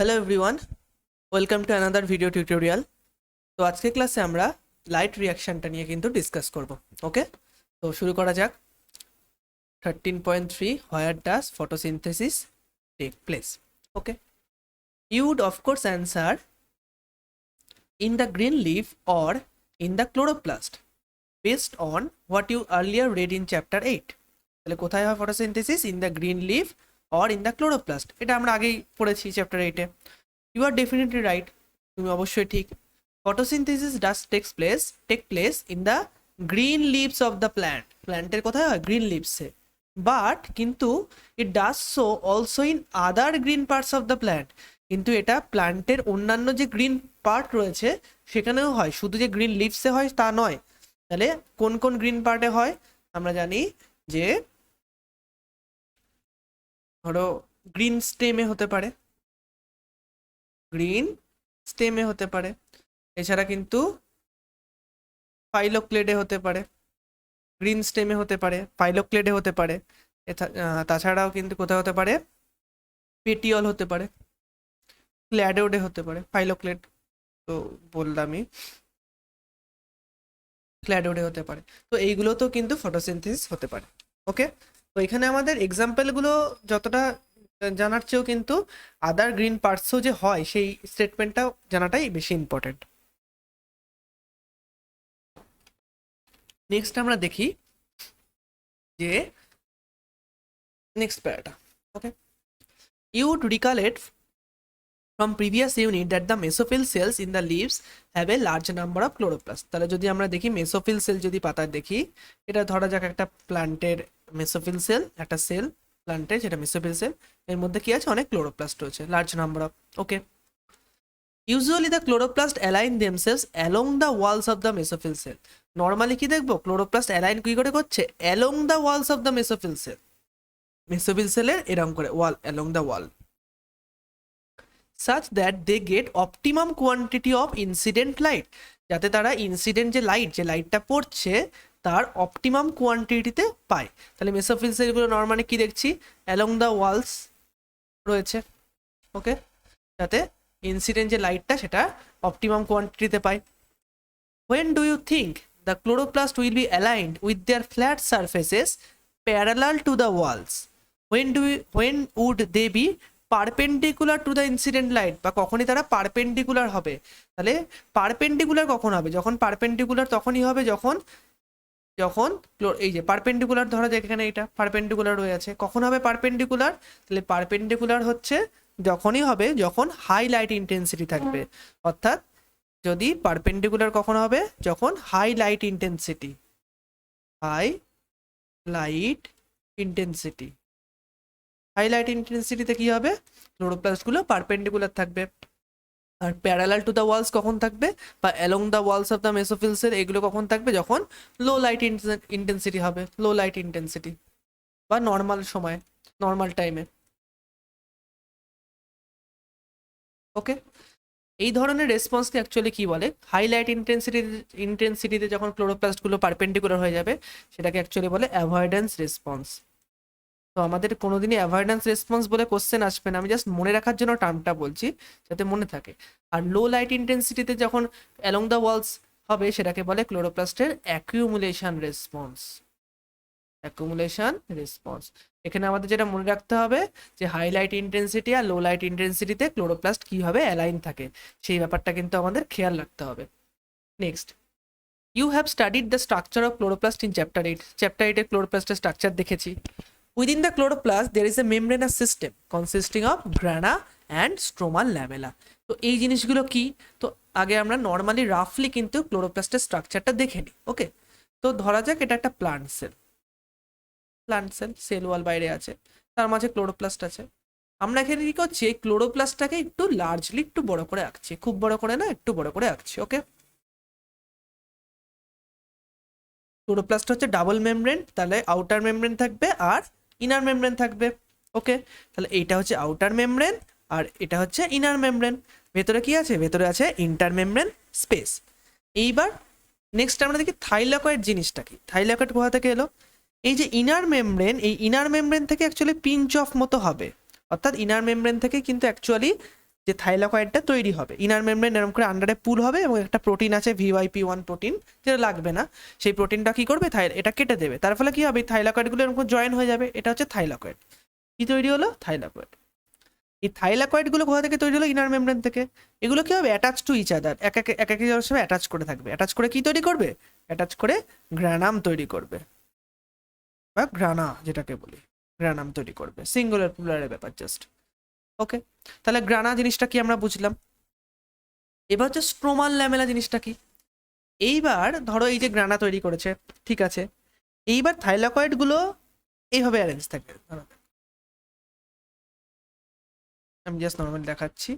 Hello everyone, welcome to another video tutorial. তো আজকে ক্লাসে আমরা লাইট রিয়াকশনটা নিয়ে কিন্তু ডিসকাস করব। ওকে, তো শুরু করা যাক। 13.3 where does photosynthesis take place. Okay, you would of course answer in the green leaf or in the chloroplast based on what you earlier read in chapter 8। তাহলে কোথায় হয় photosynthesis? In the green leaf or in the chloroplast. এটা আমরা আগেই পড়েছি chapter 8-এ। You are definitely right, তুমি অবশ্যই ঠিক। Photosynthesis does take place in the green leaves of the plant. প্ল্যান্টের কোথায় হয়? গ্রিন লিভসে। বাট কিন্তু it does so also in other green parts of the plant. কিন্তু এটা প্ল্যান্টের অন্যান্য যে গ্রিন পার্ট রয়েছে সেখানেও হয়, শুধু যে গ্রিন লিভসে হয় তা নয়। তাহলে কোন কোন গ্রিন পার্টে হয়? আমরা জানি যে ধরো গ্রিন স্টেমে হতে পারে, গ্রিন স্টেমে হতে পারে, এছাড়া কিন্তু ফাইলোক্লেডে হতে পারে, গ্রিন স্টেমে হতে পারে, ফাইলোক্লেডে হতে পারে। তাছাড়াও কিন্তু কোথায় হতে পারে? পেটিওল হতে পারে, ক্ল্যাডোডে হতে পারে। ফাইলোক্লেড তো বললামই, ক্ল্যাডোডে হতে পারে। তো এইগুলোতেও কিন্তু ফটোসিনথেসিস হতে পারে। ওকে, তো এখানে আমাদের এক্সাম্পলগুলো যতটা জানার চেয়েও কিন্তু আদার গ্রিন পার্টসও যে হয় সেই স্টেটমেন্টটাও জানাটাই বেশি ইম্পর্টেন্ট। নেক্সট আমরা দেখি যে নেক্সট প্যারাটা। Okay, you would recall it from previous unit that the mesophyll cells in the leaves have a large number of chloroplasts. তাহলে যদি আমরা দেখি মেসোফিল সেল, যদি পাতা দেখি, এটা ধরা যাক একটা প্ল্যান্টের মেসোফিল সেল, একটা সেল প্ল্যান্টের যেটা মেসোফিল সেল, এর মধ্যে কি আছে? অনেক ক্লোরোপ্লাস্ট রয়েছে, large number of. Okay, usually the chloroplast align themselves along the walls of the mesophyll cell. Normally কি দেখবো? ক্লোরোপ্লাস্ট অ্যালাইন কি করে করছে? Along the walls of the mesophyll cell. Mesophyll সেলের এরকম করে wall, along the wall, such that they get optimum quantity of incident light, যাতে তারা ইনসিডেন্ট যে লাইটটা পড়ছে তার অপটিমাম কোয়ান্টিটিতে পায়। তাহলে মেসোফিল সেলগুলো নর্মালি কি দেখছি? অ্যালং দ্য ওয়ালস রয়েছে। ওকে, যাতে ইনসিডেন্ট যে লাইটটা সেটা অপটিমাম কোয়ান্টিটিতে পায়। when do you think the chloroplast will be aligned with their flat surfaces parallel to the walls? when would they be perpendicular to the incident light? বা কখনই তারা perpendicular হবে। তাহলে পারপেন্ডিকুলার কখন হবে? যখন পারপেন্ডিকুলার তখনই হবে যখন যখন এই যে পারপেন্ডিকুলার ধরা যায়, এখানে এটা পারপেন্ডিকুলার রয়ে আছে। কখন হবে পারপেন্ডিকুলার? তাহলে পারপেন্ডিকুলার হচ্ছে যখনই হবে যখন হাই লাইট ইন্টেন্সিটি থাকবে। অর্থাৎ যদি পারপেন্ডিকুলার কখন হবে? যখন high light intensity, high light intensity, high light ইন্টেন্সিটিতে কি হবে? ক্লোরোপ্লাস্টগুলো পারপেন্ডিকুলার থাকবে। আর প্যারালাল টু দ্য ওয়ালস কখন থাকবে? বা along the walls of the mesophyll cell, এগুলো কখন থাকবে? যখন লো লাইট ইন্টেন্সিটি হবে, লো লাইট ইন্টেন্সিটি বা নর্মাল সময়, নর্মাল টাইমে। ওকে, এই ধরনের রেসপন্সকে অ্যাকচুয়ালি কি বলে? হাইলাইট ইন্টেন্সিটিতে যখন ক্লোরোপ্লাস্টগুলো পারপেন্ডিকুলার হয়ে যাবে সেটাকে অ্যাকচুয়ালি বলে অ্যাভয়েডেন্স রেসপন্স। তো আমাদের কোনোদিনই অ্যাভয়েডেন্স রেসপন্স বলে কোশ্চেন আসবে না, আমি জাস্ট মনে রাখার জন্য টার্মটা বলছি যাতে মনে থাকে। আর লো লাইট ইন্টেন্সিটিতে যখন অ্যালং দ্য ওয়ালস হবে সেটাকে বলে ক্লোরোপ্লাস্টের অ্যাকিউমুলেশন রেসপন্স। Accumulation response. এখানে আমাদের যেটা মনে রাখতে হবে যে হাই লাইট ইন্টেন্সিটি আর লো লাইট ইন্টেন্সিটিতে ক্লোরোপ্লাস্ট কীভাবে অ্যালাইন থাকে সেই ব্যাপারটা কিন্তু আমাদের খেয়াল রাখতে হবে। Next, you have studied the structure of chloroplast in chapter 8। Chapter 8-এ ক্লোরোপ্লাস্টের স্ট্রাকচার দেখেছি। Within the chloroplast, there is a membranous system consisting of grana and stromal lamella. তো এই জিনিসগুলো কি? তো আগে আমরা নর্মালি রাফলি কিন্তু ক্লোরোপ্লাস্টের স্ট্রাকচারটা দেখে নিই। ওকে, তো ধরা যাক এটা একটা প্লান্ট সেল, সেল ওয়াল বাইরে আছে, তার মাঝে ক্লোরোপ্লাস্ট আছে। আমরা এখানে কি করছি? এই ক্লোরোপ্লাস্টটাকে একটু লার্জলি, একটু বড় করে আঁকছি, খুব বড় করে না, একটু বড় করে আঁকছি। ওকে, ক্লোরোপ্লাস্ট হচ্ছে ডাবল মেমব্রেন, তাহলে আউটার মেমব্রেন থাকবে আর ইনার মেমব্রেন থাকবে। ওকে, তাহলে এইটা হচ্ছে আউটার মেমব্রেন আর এটা হচ্ছে ইনার মেমব্রেন। ভেতরে কি আছে? ভেতরে আছে ইন্টার মেমব্রেন স্পেস। এইবার নেক্সট আমরা দেখি থাইলাকয়েড জিনিসটা কি। থাইলাকয়েড কোথা থেকে এলো? এই যে ইনার মেমব্রেন, এই ইনার মেমব্রেন থেকে অ্যাকচুয়ালি পিঞ্চ অফ মতো হবে, অর্থাৎ ইনার মেমব্রেন থেকে কিন্তু অ্যাকচুয়ালি যে থাইলাকয়েডটা তৈরি হবে। ইনার মেমব্রেন এরকম করে আন্ডারে পুল হবে এবং একটা প্রোটিন আছে VYP1 প্রোটিন, যেটা লাগবে না, সেই প্রোটিনটা কি করবে, এটা কেটে দেবে। তার ফলে কি হবে, থাইলাকয়েডগুলো এরকম জয়েন হয়ে যাবে। এটা হচ্ছে থাইলাকয়েড। কি তৈরি হলো, থাইলাকয়েড। এই থাইলাকয়েডগুলো কোথা থেকে তৈরি হলো, ইনার মেমব্রেন থেকে। এগুলো কি হবে, অ্যাটাচ টু ইচ আদার, এক এক হিসেবে অ্যাটাচ করে থাকবে। অ্যাটাচ করে কি তৈরি করবে, অ্যাটাচ করে গ্রানাম তৈরি করবে, বা গ্রানা যেটাকে বলি, গ্রানাম তৈরি করবে। সিঙ্গুলার প্লুরালের ব্যাপার জাস্ট। ওকে, তাহলে গ্রানা জিনিসটা কি আমরা বুঝলাম। এবার হচ্ছে স্ট্রোমাল ল্যামেলা জিনিসটা কি। এইবার ধরো এই যে গ্রানা তৈরি করেছে, ঠিক আছে, এইবার থাইলাকয়েড গুলো এইভাবে অ্যারেঞ্জ থাকবে। আমি জাস্ট নর্মাল দেখাচ্ছি।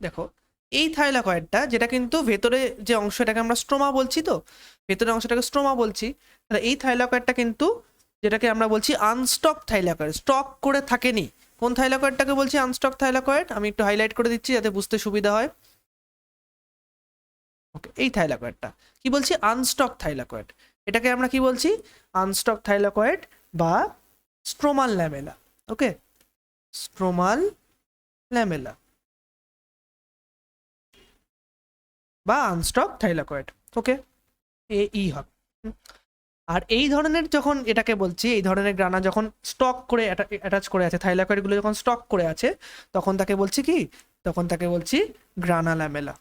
দেখো এই থাইলাকয়েডটা, যেটা কিন্তু ভেতরে যে অংশটাকে আমরা স্ট্রোমা বলছি, তো ভেতরের অংশটাকে স্ট্রোমা বলছি, তাহলে এই থাইলাকয়েডটা কিন্তু যেটাকে আমরা বলছি আনস্টক থাইলাকয়েড, স্টক করে থাকেনি। কোন থাইলাকয়েডটাকে বলছি আনস্টক থাইলাকয়েড, আমি একটু হাইলাইট করে দিচ্ছি যাতে বুঝতে সুবিধা হয়। ওকে, এই থাইলাকয়েডটা কি বলছি, আনস্টক থাইলাকয়েড। এটাকে আমরা কি বলছি, আনস্টক থাইলাকয়েড বা স্ট্রোমাল ল্যামেলা। ওকে, স্ট্রোমাল ল্যামেলা বা আনস্টক থাইলাকয়েড। ওকে, এই হবে। আর এই ধরনের যখন এটাকে বলছি, এই ধরনের গ্রানা যখন স্টক করে অ্যাটাচ করে আছে, থাইলাকয়েডগুলো যখন স্টক করে আছে, তখন তাকে বলছি কি, তখন তাকে বলছি গ্রানা ল্যামেলা,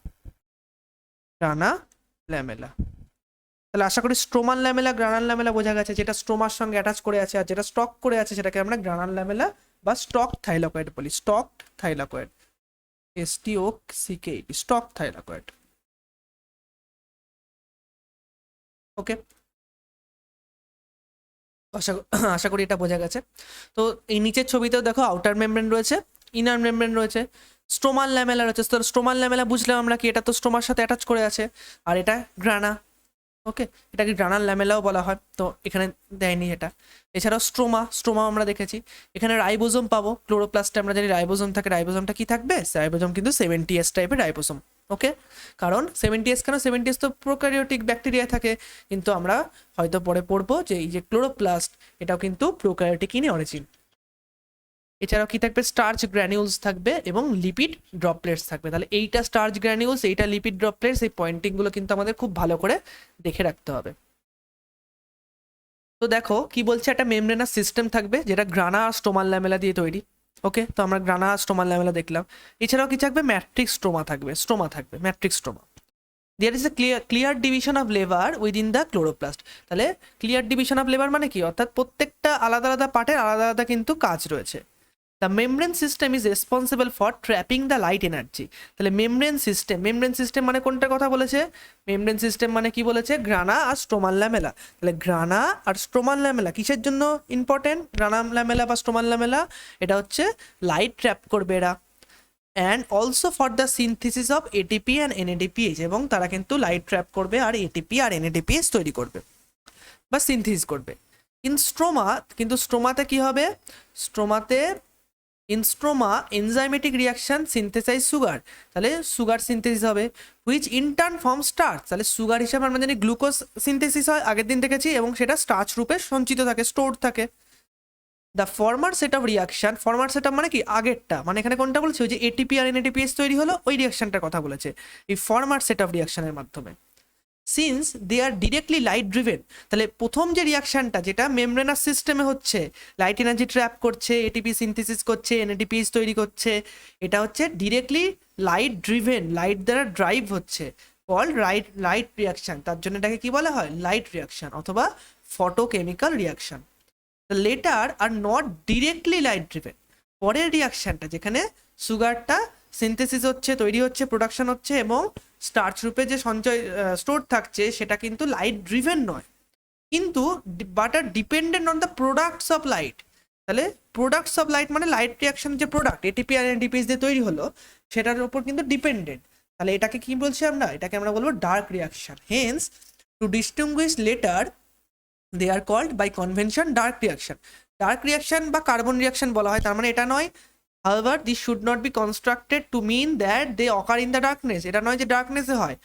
গ্রানা ল্যামেলা। তাহলে আশা করি স্ট্রোমাল ল্যামেলা, গ্রানাল ল্যামেলা বোঝা গেছে। যেটা স্ট্রোমার সঙ্গে অ্যাটাচ করে আছে আর যেটা স্টক করে আছে, সেটাকে আমরা গ্রানাল ল্যামেলা বা স্টক থাইলাকয়েড বলি। Stock thylakoid, STOCK, stock thylakoid. Okay, আশা আশা করি এটা বোঝা গেছে। তো এই নিচের ছবিতেও দেখো আউটার মেমব্রেন রয়েছে, ইনার মেমব্রেন রয়েছে, স্ট্রোমাল ল্যামেলা রয়েছে। তো স্ট্রোমাল ল্যামেলা বুঝলাম আমরা কি, এটা তো স্ট্রোমার সাথে অ্যাটাচ করে আছে, আর এটা গ্রানা। ওকে, এটাকে গ্রানাল ল্যামেলাও বলা হয়, তো এখানে দেয়নি এটা। এছাড়াও স্ট্রোমা আমরা দেখেছি। এখানে রাইবোজোম পাবো, ক্লোরোপ্লাস্টে আমরা জানি রাইবোজোম থাকে। রাইবোজোমটা কি থাকবে, রাইবোজোম কিন্তু 70S টাইপের রাইবোজোম। ওকে, কারণ 70S কেন, 70S তো প্রোক্যারিওটিক ব্যাকটেরিয়া থাকে, কিন্তু আমরা হয়তো পরে পড়বো যে এই যে ক্লোরোপ্লাস্ট, এটাও কিন্তু প্রোক্যারিওটিক ইন অরিজিন। এছাড়াও কি থাকবে, স্টার্চ গ্র্যানিউলস থাকবে এবং লিপিড ড্রপলেটস থাকবে। তাহলে এইটা স্টার্চ গ্র্যানিউলস, এইটা লিপিড ড্রপলেটস, এই পয়েন্টিংগুলো কিন্তু আমাদের খুব ভালো করে দেখে রাখতে হবে। তো দেখো কি বলছে, একটা মেমব্রেনাস সিস্টেম থাকবে যেটা গ্রানা আর স্টোমাল ল্যামেলা দিয়ে তৈরি। ওকে, তো আমরা গ্রানা আর স্টোমাল ল্যামেলা দেখলাম। এছাড়াও কি থাকবে, ম্যাট্রিক্স স্ট্রোমা থাকবে, matrix stroma. There is a clear division of labour within the chloroplast. তাহলে ক্লিয়ার ডিভিশন অফ লেবার মানে কি, অর্থাৎ প্রত্যেকটা আলাদা আলাদা পার্টের আলাদা আলাদা কিন্তু কাজ রয়েছে। The membrane system is responsible for trapping the light energy. তাহলে মেমব্রেন সিস্টেম মানে কোনটার কথা বলেছে, মেমব্রেন সিস্টেম মানে কি বলেছে, গ্রানা আর স্ট্রোমাল ল্যামেলা। তাহলে গ্রানা আর স্ট্রোমাল ল্যামেলা কিসের জন্য ইম্পর্টেন্ট, গ্রানা ল্যামেলা বা স্ট্রোমাল ল্যামেলা, এটা হচ্ছে লাইট ট্র্যাপ করবে এরা, and also for the synthesis of ATP and NADPH, এবং তারা কিন্তু লাইট ট্র্যাপ করবে আর ATP আর NADPH তৈরি করবে বা সিনথেসিস করবে। কিন্তু স্ট্রোমাতে কি হবে, stroma enzymatic reaction synthesise sugar. তাহলে সুগার সিনথেসিস হবে, হুইচ ইনটার্ন ফর্ম স্টার্চ। তাহলে সুগার হিসাবে আমরা জানি গ্লুকোজ সিনথেসিস হয়, আগের দিন দেখেছি, এবং সেটা স্টার্চ রূপে সঞ্চিত থাকে, স্টোর থাকে। The former set of reaction, former set of মানে কি, আগেরটা, মানে এখানে কোনটা বলছে, ওই যে ATP আর NADPH তৈরি হলো, ওই রিয়াকশনটার কথা বলেছে, এই ফর্মার সেট অফ রিয়াকশনের মাধ্যমে। Since they are directly light driven, তাহলে প্রথম যে রিয়াকশনটা যেটা মেমব্রেনাস সিস্টেমে হচ্ছে, লাইট এনার্জি ট্র্যাপ করছে, ATP সিনথেসিস করছে, NADPH তৈরি করছে, এটা হচ্ছে ডিরেক্টলি লাইট ড্রিভেন, লাইট দ্বারা ড্রাইভ হচ্ছে, কল্ড লাইট রিয়াকশন। তার জন্য এটাকে কি বলা হয়, লাইট রিয়াকশন অথবা photochemical reaction. Later are not directly light driven, পরের রিয়াকশনটা যেখানে সুগারটা সিনথেসিস হচ্ছে, তৈরি হচ্ছে, প্রোডাকশন হচ্ছে এবং স্টার্চ রূপে যে সঞ্চয় স্টোর থাকছে, সেটা কিন্তু লাইট ড্রিভেন নয়, কিন্তু but are dependent on the products of light. তাহলে প্রোডাক্টস অফ লাইট মানে লাইট রিয়াকশন যে প্রোডাক্ট ATP আর NADPH দিয়ে তৈরি হলো, সেটার উপর কিন্তু ডিপেন্ডেন্ট। তাহলে এটাকে কি বলছি আমরা, এটাকে আমরা বলবো dark reaction. Hence to distinguish later they are called by convention dark reaction. Dark reaction বা কার্বন রিয়াকশন বলা হয়, তার মানে এটা নয়, however this should not be constructed to mean that they occur in the darkness, এটা নয় যে ডার্কনেসে হয়,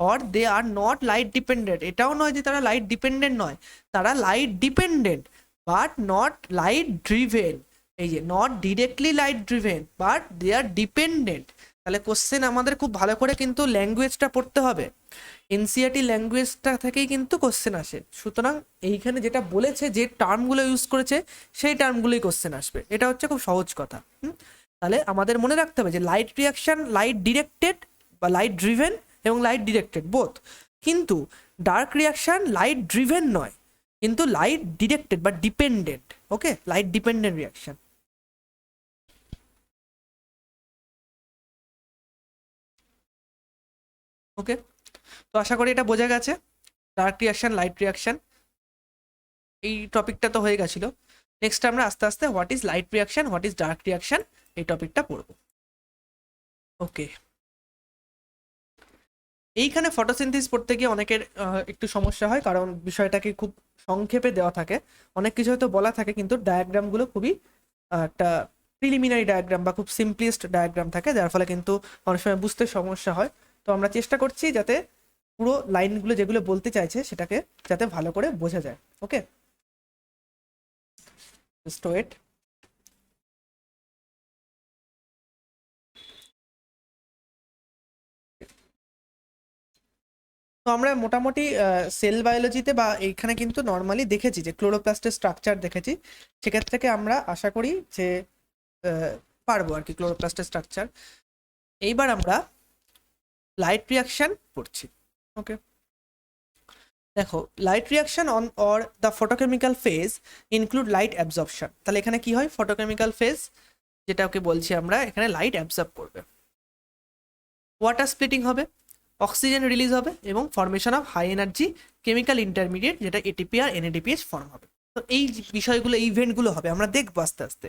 or they are not light dependent, এটাও নয় যে তারা লাইট ডিপেন্ডেন্ট নয়, তারা light dependent but not light driven. এই যে not directly light driven but they are dependent, তাহলে কোশ্চেন আমাদের খুব ভালো করে কিন্তু ল্যাঙ্গুয়েজটা পড়তে হবে, এনসিইআরটি ল্যাঙ্গুয়েজটা থেকেই কিন্তু কোশ্চেন আসে। সুতরাং এইখানে যেটা বলেছে, যে টার্মগুলো ইউজ করেছে সেই টার্মগুলোই কোশ্চেন আসবে, এটা হচ্ছে খুব সহজ কথা। তাহলে আমাদের মনে রাখতে হবে যে লাইট রিয়াকশন লাইট ডিরেক্টেড বা লাইট ড্রিভেন এবং লাইট ডিরেক্টেড বোথ, কিন্তু ডার্ক রিয়াকশন লাইট ড্রিভেন নয়, কিন্তু লাইট ডিরেক্টেড বা ডিপেন্ডেন্ট। ওকে, লাইট ডিপেন্ডেন্ট রিয়াকশন। ওকে, তো আশা করি এটা বোঝা গেছে। ডার্ক রিয়াকশন লাইট রিয়াকশন এই টপিকটা তো হয়ে গেছিল। নেক্সট আমরা আস্তে আস্তে what is light reaction, what is dark reaction এই টপিকটা পড়বো। ওকে, এইখানে ফটোসিনথেসিস পড়তে গিয়ে অনেকের একটু সমস্যা হয়, কারণ বিষয়টাকে খুব সংক্ষেপে দেওয়া থাকে, অনেক কিছু হয়তো বলা থাকে, কিন্তু ডায়াগ্রামগুলো খুবই একটা প্রিলিমিনারি ডায়াগ্রাম বা খুব সিম্পলিস্ট ডায়াগ্রাম থাকে, যার ফলে কিন্তু অনেক সময় বুঝতে সমস্যা হয়। তো আমরা চেষ্টা করছি যাতে পুরো লাইনগুলো যেগুলো বলতে চাইছে সেটাকে যাতে ভালো করে বোঝা যায়। ওকে, জাস্ট ওয়েট। তো আমরা মোটামুটি সেল বায়োলজিতে বা এইখানে কিন্তু নর্মালি দেখেছি যে ক্লোরোপ্লাস্টের স্ট্রাকচার দেখেছি, সেক্ষেত্রে থেকে আমরা আশা করি যে পারবো আর কি ক্লোরোপ্লাস্টের স্ট্রাকচার। এইবার আমরা লাইট রিয়াকশন পড়ছি। ওকে, দেখো light reaction on or the photochemical phase include light absorption. তাহলে এখানে কি হয়, ফটোকেমিক্যাল ফেজ যেটা ওকে বলছি আমরা, এখানে লাইট অ্যাবজর্ব করবে, ওয়াটার স্প্লিটিং হবে, অক্সিজেন রিলিজ হবে এবং formation of high energy chemical intermediate যেটা এটিপি আর এনএডিপিএস ফর্ম হবে। তো এই বিষয়গুলো ইভেন্টগুলো হবে, আমরা দেখবো আস্তে আস্তে।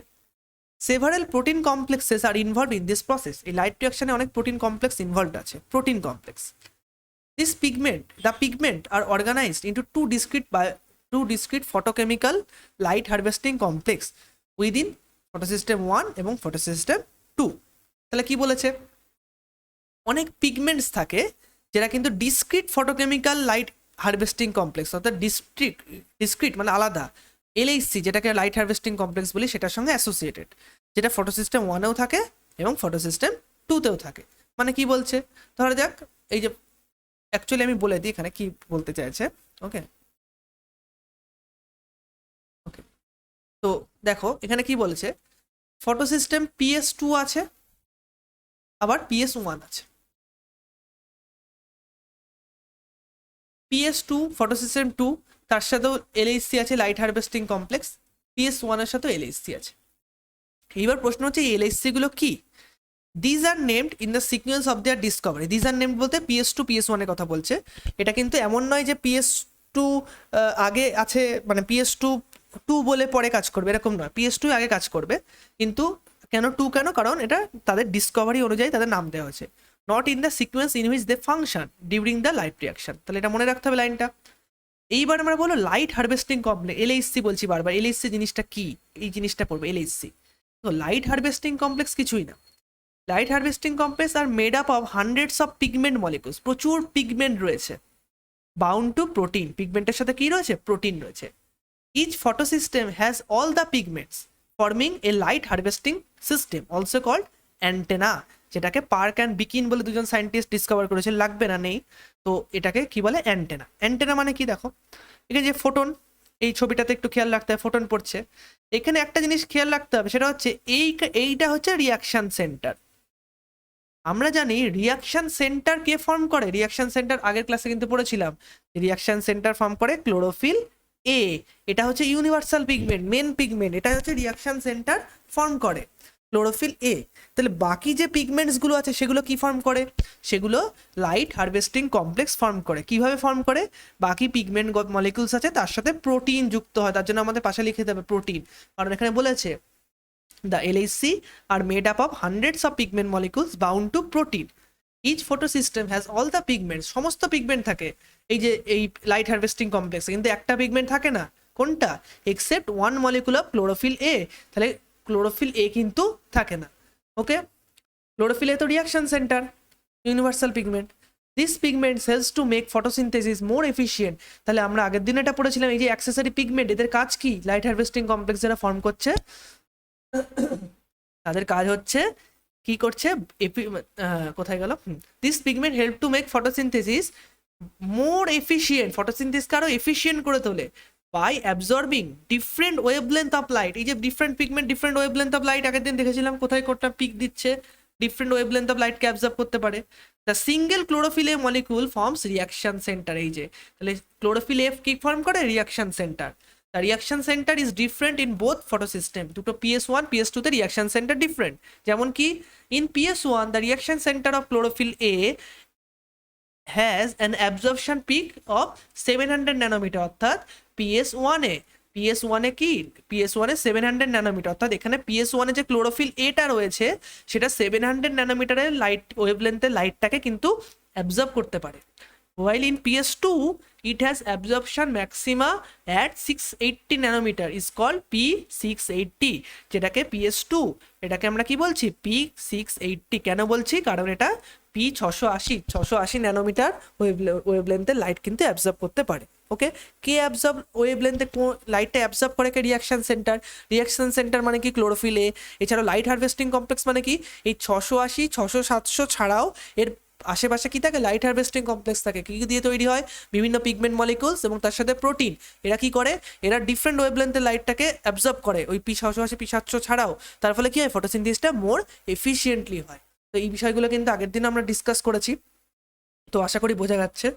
Several protein complexes are involve in this process. এই লাইট রিয়াকশনে অনেক প্রোটিন কমপ্লেক্স ইনভলভড আছে, protein complex. The pigment are organized into two discrete photochemical light harvesting complex within photosystem 1 এবং photosystem 2। তাহলে কি বলেছে, অনেক পিগমেন্টস থাকে যেটা কিন্তু discrete photochemical light harvesting complex, অর্থাৎ ডিসক্রিট মানে আলাদা, এলএইচসি যেটাকে লাইট হারভেস্টিং কমপ্লেক্স বলি সেটার সঙ্গে অ্যাসোসিয়েটেড, যেটা ফটোসিস্টেম 1এও থাকে এবং ফটোসিস্টেম 2তেও থাকে। মানে কি বলছে, ধরা যাক এই যে, অ্যাকচুয়ালি আমি বলে দিই এখানে কি বলতে চাইছে। ওকে ওকে, তো দেখো এখানে কি বলেছে, ফটোসিস্টেম PS2 আছে, আবার PS1 আছে। PS2 ফটোসিস্টেম 2, তার সাথেও এলএইচসি আছে লাইট হারভেস্টিং কমপ্লেক্স, PS1 এর সাথেও এলএইচসি আছে। এইবার প্রশ্ন হচ্ছে এই এলএইচসি গুলো কি। These are named in the sequence of their Discovery. These are named বলতে PS2 PS1 এর কথা বলছে। এটা কিন্তু এমন নয় যে PS2 আগে আছে, মানে PS2 2 বলে পরে কাজ করবে, এরকম নয়। PS2 আগে কাজ করবে, কিন্তু কেন 2 কেন, কারণ এটা তাদের ডিসকভারি অনুযায়ী তাদের নাম দেওয়া হয়েছে। Not in the sequence in which they function during the light reaction. তাহলে এটা মনে রাখতে হবে লাইনটা। এইবার আমরা বলো লাইট হারভেস্টিং কমপ্লেক্স, এলএইচসি বলছি বারবার, এলএইচসি জিনিসটা কি, এই জিনিসটা পড়বে এলএইচসি। তো লাইট হারভেস্টিং কমপ্লেক্স কিছুই না, light harvesting complex are made up of hundreds of pigment molecules, প্রচুর পিগমেন্ট রয়েছে, বাউন্ড টু প্রোটিন, পিগমেন্টের সাথে কি রয়েছে, প্রোটিন রয়েছে। Each photosystem has all the pigments forming a light harvesting system also called antenna, যেটাকে পার্ক অ্যান্ড বিকিন বলে দুজন সায়েন্টিস্ট ডিসকভার করেছে, লাগবে না নেই। তো এটাকে কি বলে, অ্যান্টেনা। অ্যান্টেনা মানে কি, দেখো এখানে যে ফোটন, এই ছবিটাতে একটু খেয়াল রাখতে হবে, ফোটন পড়ছে। এখানে একটা জিনিস খেয়াল রাখতে হবে, সেটা হচ্ছে এইটা হচ্ছে রিয়াকশন সেন্টার। আমরা জানি রিয়াকশন সেন্টার কে ফর্ম করে, রিয়াকশন সেন্টার আগের ক্লাসে কিন্তু পড়েছিলাম, রিয়াকশন সেন্টার ফর্ম করে ক্লোরোফিল এ, এটা হচ্ছে ইউনিভার্সাল পিগমেন্ট, মেন পিগমেন্ট, এটা হচ্ছে রিয়াকশন সেন্টার ফর্ম করে ক্লোরোফিল এ। তাহলে বাকি যে পিগমেন্টস গুলো আছে সেগুলো কি ফর্ম করে, সেগুলো লাইট হারভেস্টিং কমপ্লেক্স ফর্ম করে। কিভাবে ফর্ম করে, বাকি পিগমেন্ট মলিকুলস আছে তার সাথে প্রোটিন যুক্ত হয়, তার জন্য আমাদের পাশে লিখে দেবে প্রোটিন, কারণ এখানে বলেছে the LHC are made up of hundreds of pigment molecules bound to protein. Each photosystem has all the pigments, সমস্ত পিগমেন্ট থাকে এই যে এই লাইট হারভেস্টিং কমপ্লেক্সে, কিন্তু একটা পিগমেন্ট থাকে না, কোনটা, except one molecule of chlorophyll এ। তাহলে ক্লোরোফিল এ কিন্তু থাকে না। ওকে, ক্লোরোফিল এ তো reaction centre, universal pigment. This pigment helps to make photosynthesis more efficient. তাহলে আমরা আগের দিন এটা পড়েছিলাম, এই যে অ্যাক্সেসরি পিগমেন্ট, এদের কাজ কি, লাইট হারভেস্টিং কমপ্লেক্স যারা ফর্ম করছে তাদের কাজ হচ্ছে কি করছে, কোথায় গেল, this pigment help to make photosynthesis more efficient, ফটোসিনথেসিসকে আরো এফিসিয়েন্ট করে তোলে by absorbing different wavelength of light. এই যে different pigment different wavelength of light আগের দিন দেখেছিলাম কোথায় কোনটা পিক দিচ্ছে, ডিফারেন্ট ওয়েভলেন্থ অফ লাইটকে অ্যাবজর্ব করতে পারে। The single chlorophyll A molecule forms reaction centre. এই যে তাহলে ক্লোরোফিল এফ কি ফর্ম করে, reaction centre. The reaction centre is different in both photosystem. দুটো PS1 PS2 তে রিয়াকশন সেন্টার ডিফারেন্ট। যেমন কি in PS1 the reaction centre of chlorophyll a has an absorption peak of 700 nanometre, অর্থাৎ PS1 এ কি PS1 এ 700 nanometre, অর্থাৎ এখানে PS1 এ যে chlorophyll এটা রয়েছে সেটা 700 ন্যানোমিটারের লাইট ওয়েভলেন্থের লাইটটাকে কিন্তু অ্যাবজর্ব করতে পারে। while in PS2 it has absorption maxima at 680 nanometer is called P680, যেটাকে PS2 এটাকে আমরা কি বলছি, P680 কেন বলছি, কারণ এটা P680 ন্যানোমিটার ওয়েভলেন্থের লাইট কিন্তু অ্যাবজর্ব করতে পারে। ওকে, কে অ্যাবজর্ব ওয়েভলেন্থে লাইটটা অ্যাবজর্ব করে, কে রিয়াকশন সেন্টার। রিয়াকশন সেন্টার মানে কি ক্লোরোফিল এ। এছাড়াও লাইট হারভেস্টিং কমপ্লেক্স মানে কি, এই 680 600 700 ছাড়াও এর আশেপাশে কি থাকে, লাইট হারভেস্টিং কমপ্লেক্স থাকে। কি দিয়ে তৈরি হয়, বিভিন্ন পিগমেন্ট মলিকুলস এবং তার সাথে প্রোটিন। এরা কি করে, এরা ডিফারেন্ট ওয়েভলেন্থের লাইটটাকে অ্যাবজর্ব করে ওই P680 P700 ছাড়াও। তার ফলে কি হয়, ফটোসিনথেসিসটা মোর এফিসিয়েন্টলি হয়। তো এই বিষয়গুলো কিন্তু আগের দিন আমরা ডিসকাস করেছি, তো আশা করি বোঝা যাচ্ছে।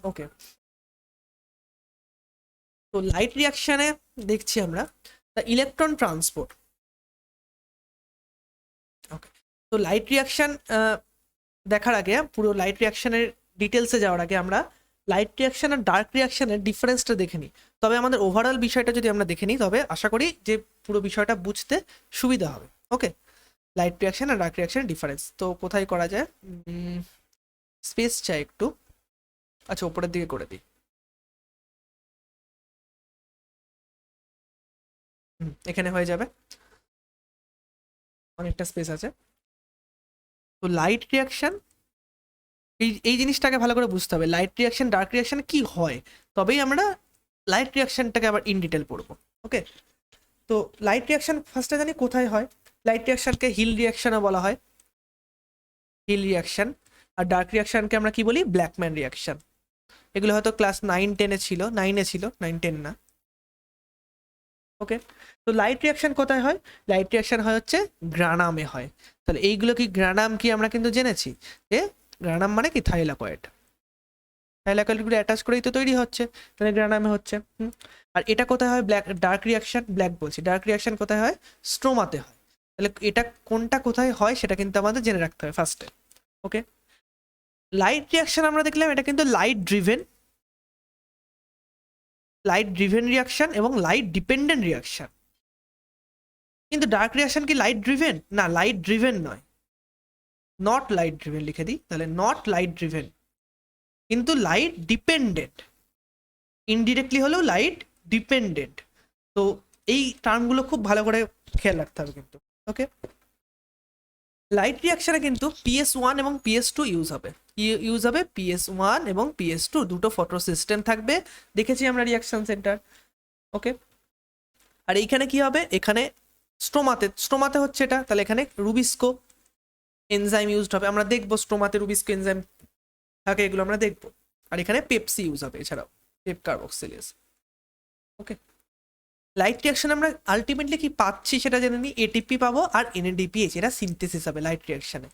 ওকে, তো লাইট রিয়াকশনে দেখছি আমরা দ্য ইলেকট্রন ট্রান্সপোর্ট। ওকে, তো লাইট রিয়াকশন দেখার আগে, পুরো লাইট রিয়াকশনের ডিটেলসে যাওয়ার আগে আমরা লাইট রিয়াকশন আর ডার্ক রিয়াকশনের ডিফারেন্সটা দেখে নিই। তবে আমাদের ওভারঅল বিষয়টা যদি আমরা দেখে নিই তবে আশা করি যে পুরো বিষয়টা বুঝতে সুবিধা হবে। ওকে, লাইট রিয়াকশন আর ডার্ক রিয়াকশনের ডিফারেন্স তো কোথায় করা যায়, স্পেস চাই একটু, আচ্ছা উপরের দিকে করে দিই। এখানে হয়ে যাবে, অনেকটা স্পেস আছে। তো লাইট রিয়াকশন, এই জিনিসটাকে ভালো করে বুঝতে হবে, লাইট রিয়াকশন ডার্ক রিয়াকশন কি হয়, তবেই আমরা লাইট রিয়াকশনটাকে আবার ইন ডিটেল পড়বো। ওকে, তো লাইট রিয়াকশন ফার্স্টে জানি কোথায় হয়। লাইট রিয়াকশনকে হিল রিয়াকশনও বলা হয়, হিল রিয়াকশন। আর ডার্ক রিয়াকশনকে আমরা কি বলি, ব্ল্যাকম্যান রিয়াকশন। এগুলো হয়তো ক্লাস 9-10-এ ছিল, 9-এ ছিল, 9-10 না। ওকে, তো লাইট রিয়াকশন কোথায় হয়, লাইট রিয়াকশন হয় হচ্ছে গ্রানামে হয়। তাহলে এইগুলো কি গ্রানাম কি আমরা কিন্তু জেনেছি যে গ্রানাম মানে কি থাইলাকয়েড, থাইলাকয়েডগুলো অ্যাটাচ করেই তো তৈরি হচ্ছে, তাহলে গ্রানামে হচ্ছে। আর এটা কোথায় হয়, ডার্ক রিয়াকশন, ব্ল্যাক বলছি, ডার্ক রিয়াকশন কোথায় হয়, স্ট্রোমাতে হয়। তাহলে এটা কোনটা কোথায় হয় সেটা কিন্তু আমাদের জেনে রাখতে হবে ফার্স্টে। ওকে, লাইট রিয়াকশন আমরা দেখলাম এটা কিন্তু লাইট ড্রিভেন রিয়াকশন এবং লাইট ডিপেন্ডেন্ট রিয়াকশন। কিন্তু ডার্ক রিয়াকশন কি লাইট ড্রিভেন, না লাইট ড্রিভেন নয়, নট লাইট ড্রিভেন লিখে দিই তাহলে, নট লাইট ড্রিভেন, কিন্তু লাইট ডিপেন্ডেন্ট, ইনডিরেক্টলি হলেও লাইট ডিপেন্ডেন্ট। তো এই টার্মগুলো খুব ভালো করে খেয়াল রাখতে হবে কিন্তু। ওকে, লাইট রিয়াকশনে কিন্তু PS1 এবং PS2 ইউজ হবে, PS1 এবং PS2 দুটো ফটো সিস্টেম থাকবে, দেখেছি আমরা রিয়াকশন সেন্টার। ওকে, আর এইখানে কি হবে, এখানে স্ট্রোমাতে হচ্ছে এটা, তাহলে এখানে রুবিস্কো এনজাইম ইউজড হবে, আমরা দেখবো স্ট্রোমাতে রুবিস্কো এনজাইম থাকে, এগুলো আমরা দেখবো। আর এখানে পেপসি ইউজ হবে, এছাড়াও পেপ কার্বক্সিলেজ। ওকে, লাইট রিয়াকশন আমরা আলটিমেটলি কি পাচ্ছি সেটা জেনে নিই, এটিপি পাবো আর NADPH, এটা সিনথেসিস হবে লাইট রিয়াকশনে।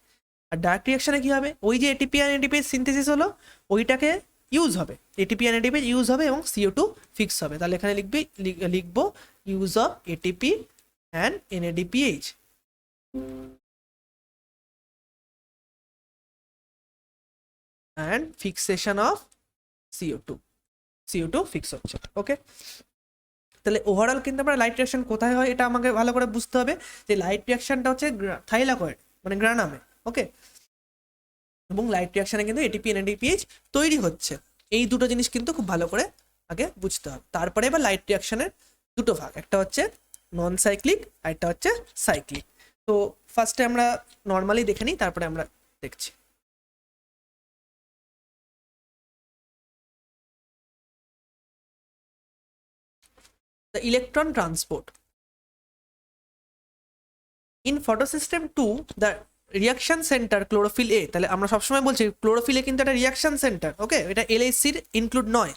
আর ডার্ক রিয়াকশনে কি হবে, ওই যে এটিপি আর NADPH সিনথেসিস হলো ওইটাকে ইউজ হবে, এটিপি আর NADPH ইউজ হবে এবং CO2 ফিক্স হবে। তাহলে এখানে লিখবো use of ATP and NADPH। And fixation of CO2 fix হচ্ছে। ওকে, তাহলে ওভারঅল কিন্তু আমরা লাইট রিয়াকশন কোথায় হয় এটা আমাকে ভালো করে বুঝতে হবে, যে লাইট রিয়াকশনটা হচ্ছে থাইলাকয়েড মানে গ্রানামে। ওকে, এবং লাইট রিয়াকশনে কিন্তু এটিপি NADPH তৈরি হচ্ছে, এই দুটো জিনিস কিন্তু খুব ভালো করে আগে বুঝতে হবে। তারপরে এবার লাইট রিয়াকশনের দুটো ভাগ, একটা হচ্ছে নন সাইক্লিক আর একটা হচ্ছে সাইক্লিক। তো ফার্স্টে আমরা নর্মালি দেখে নিই, তারপরে আমরা দেখছি। The electron transport. In photosystem 2 the reaction centre chlorophyll A, তাহলে আমরা সবসময় বলছি ক্লোরোফিল এ কিন্তু একটা রিয়াকশন সেন্টার, ওকে, এটা এলএসসির ইনক্লুড নয়,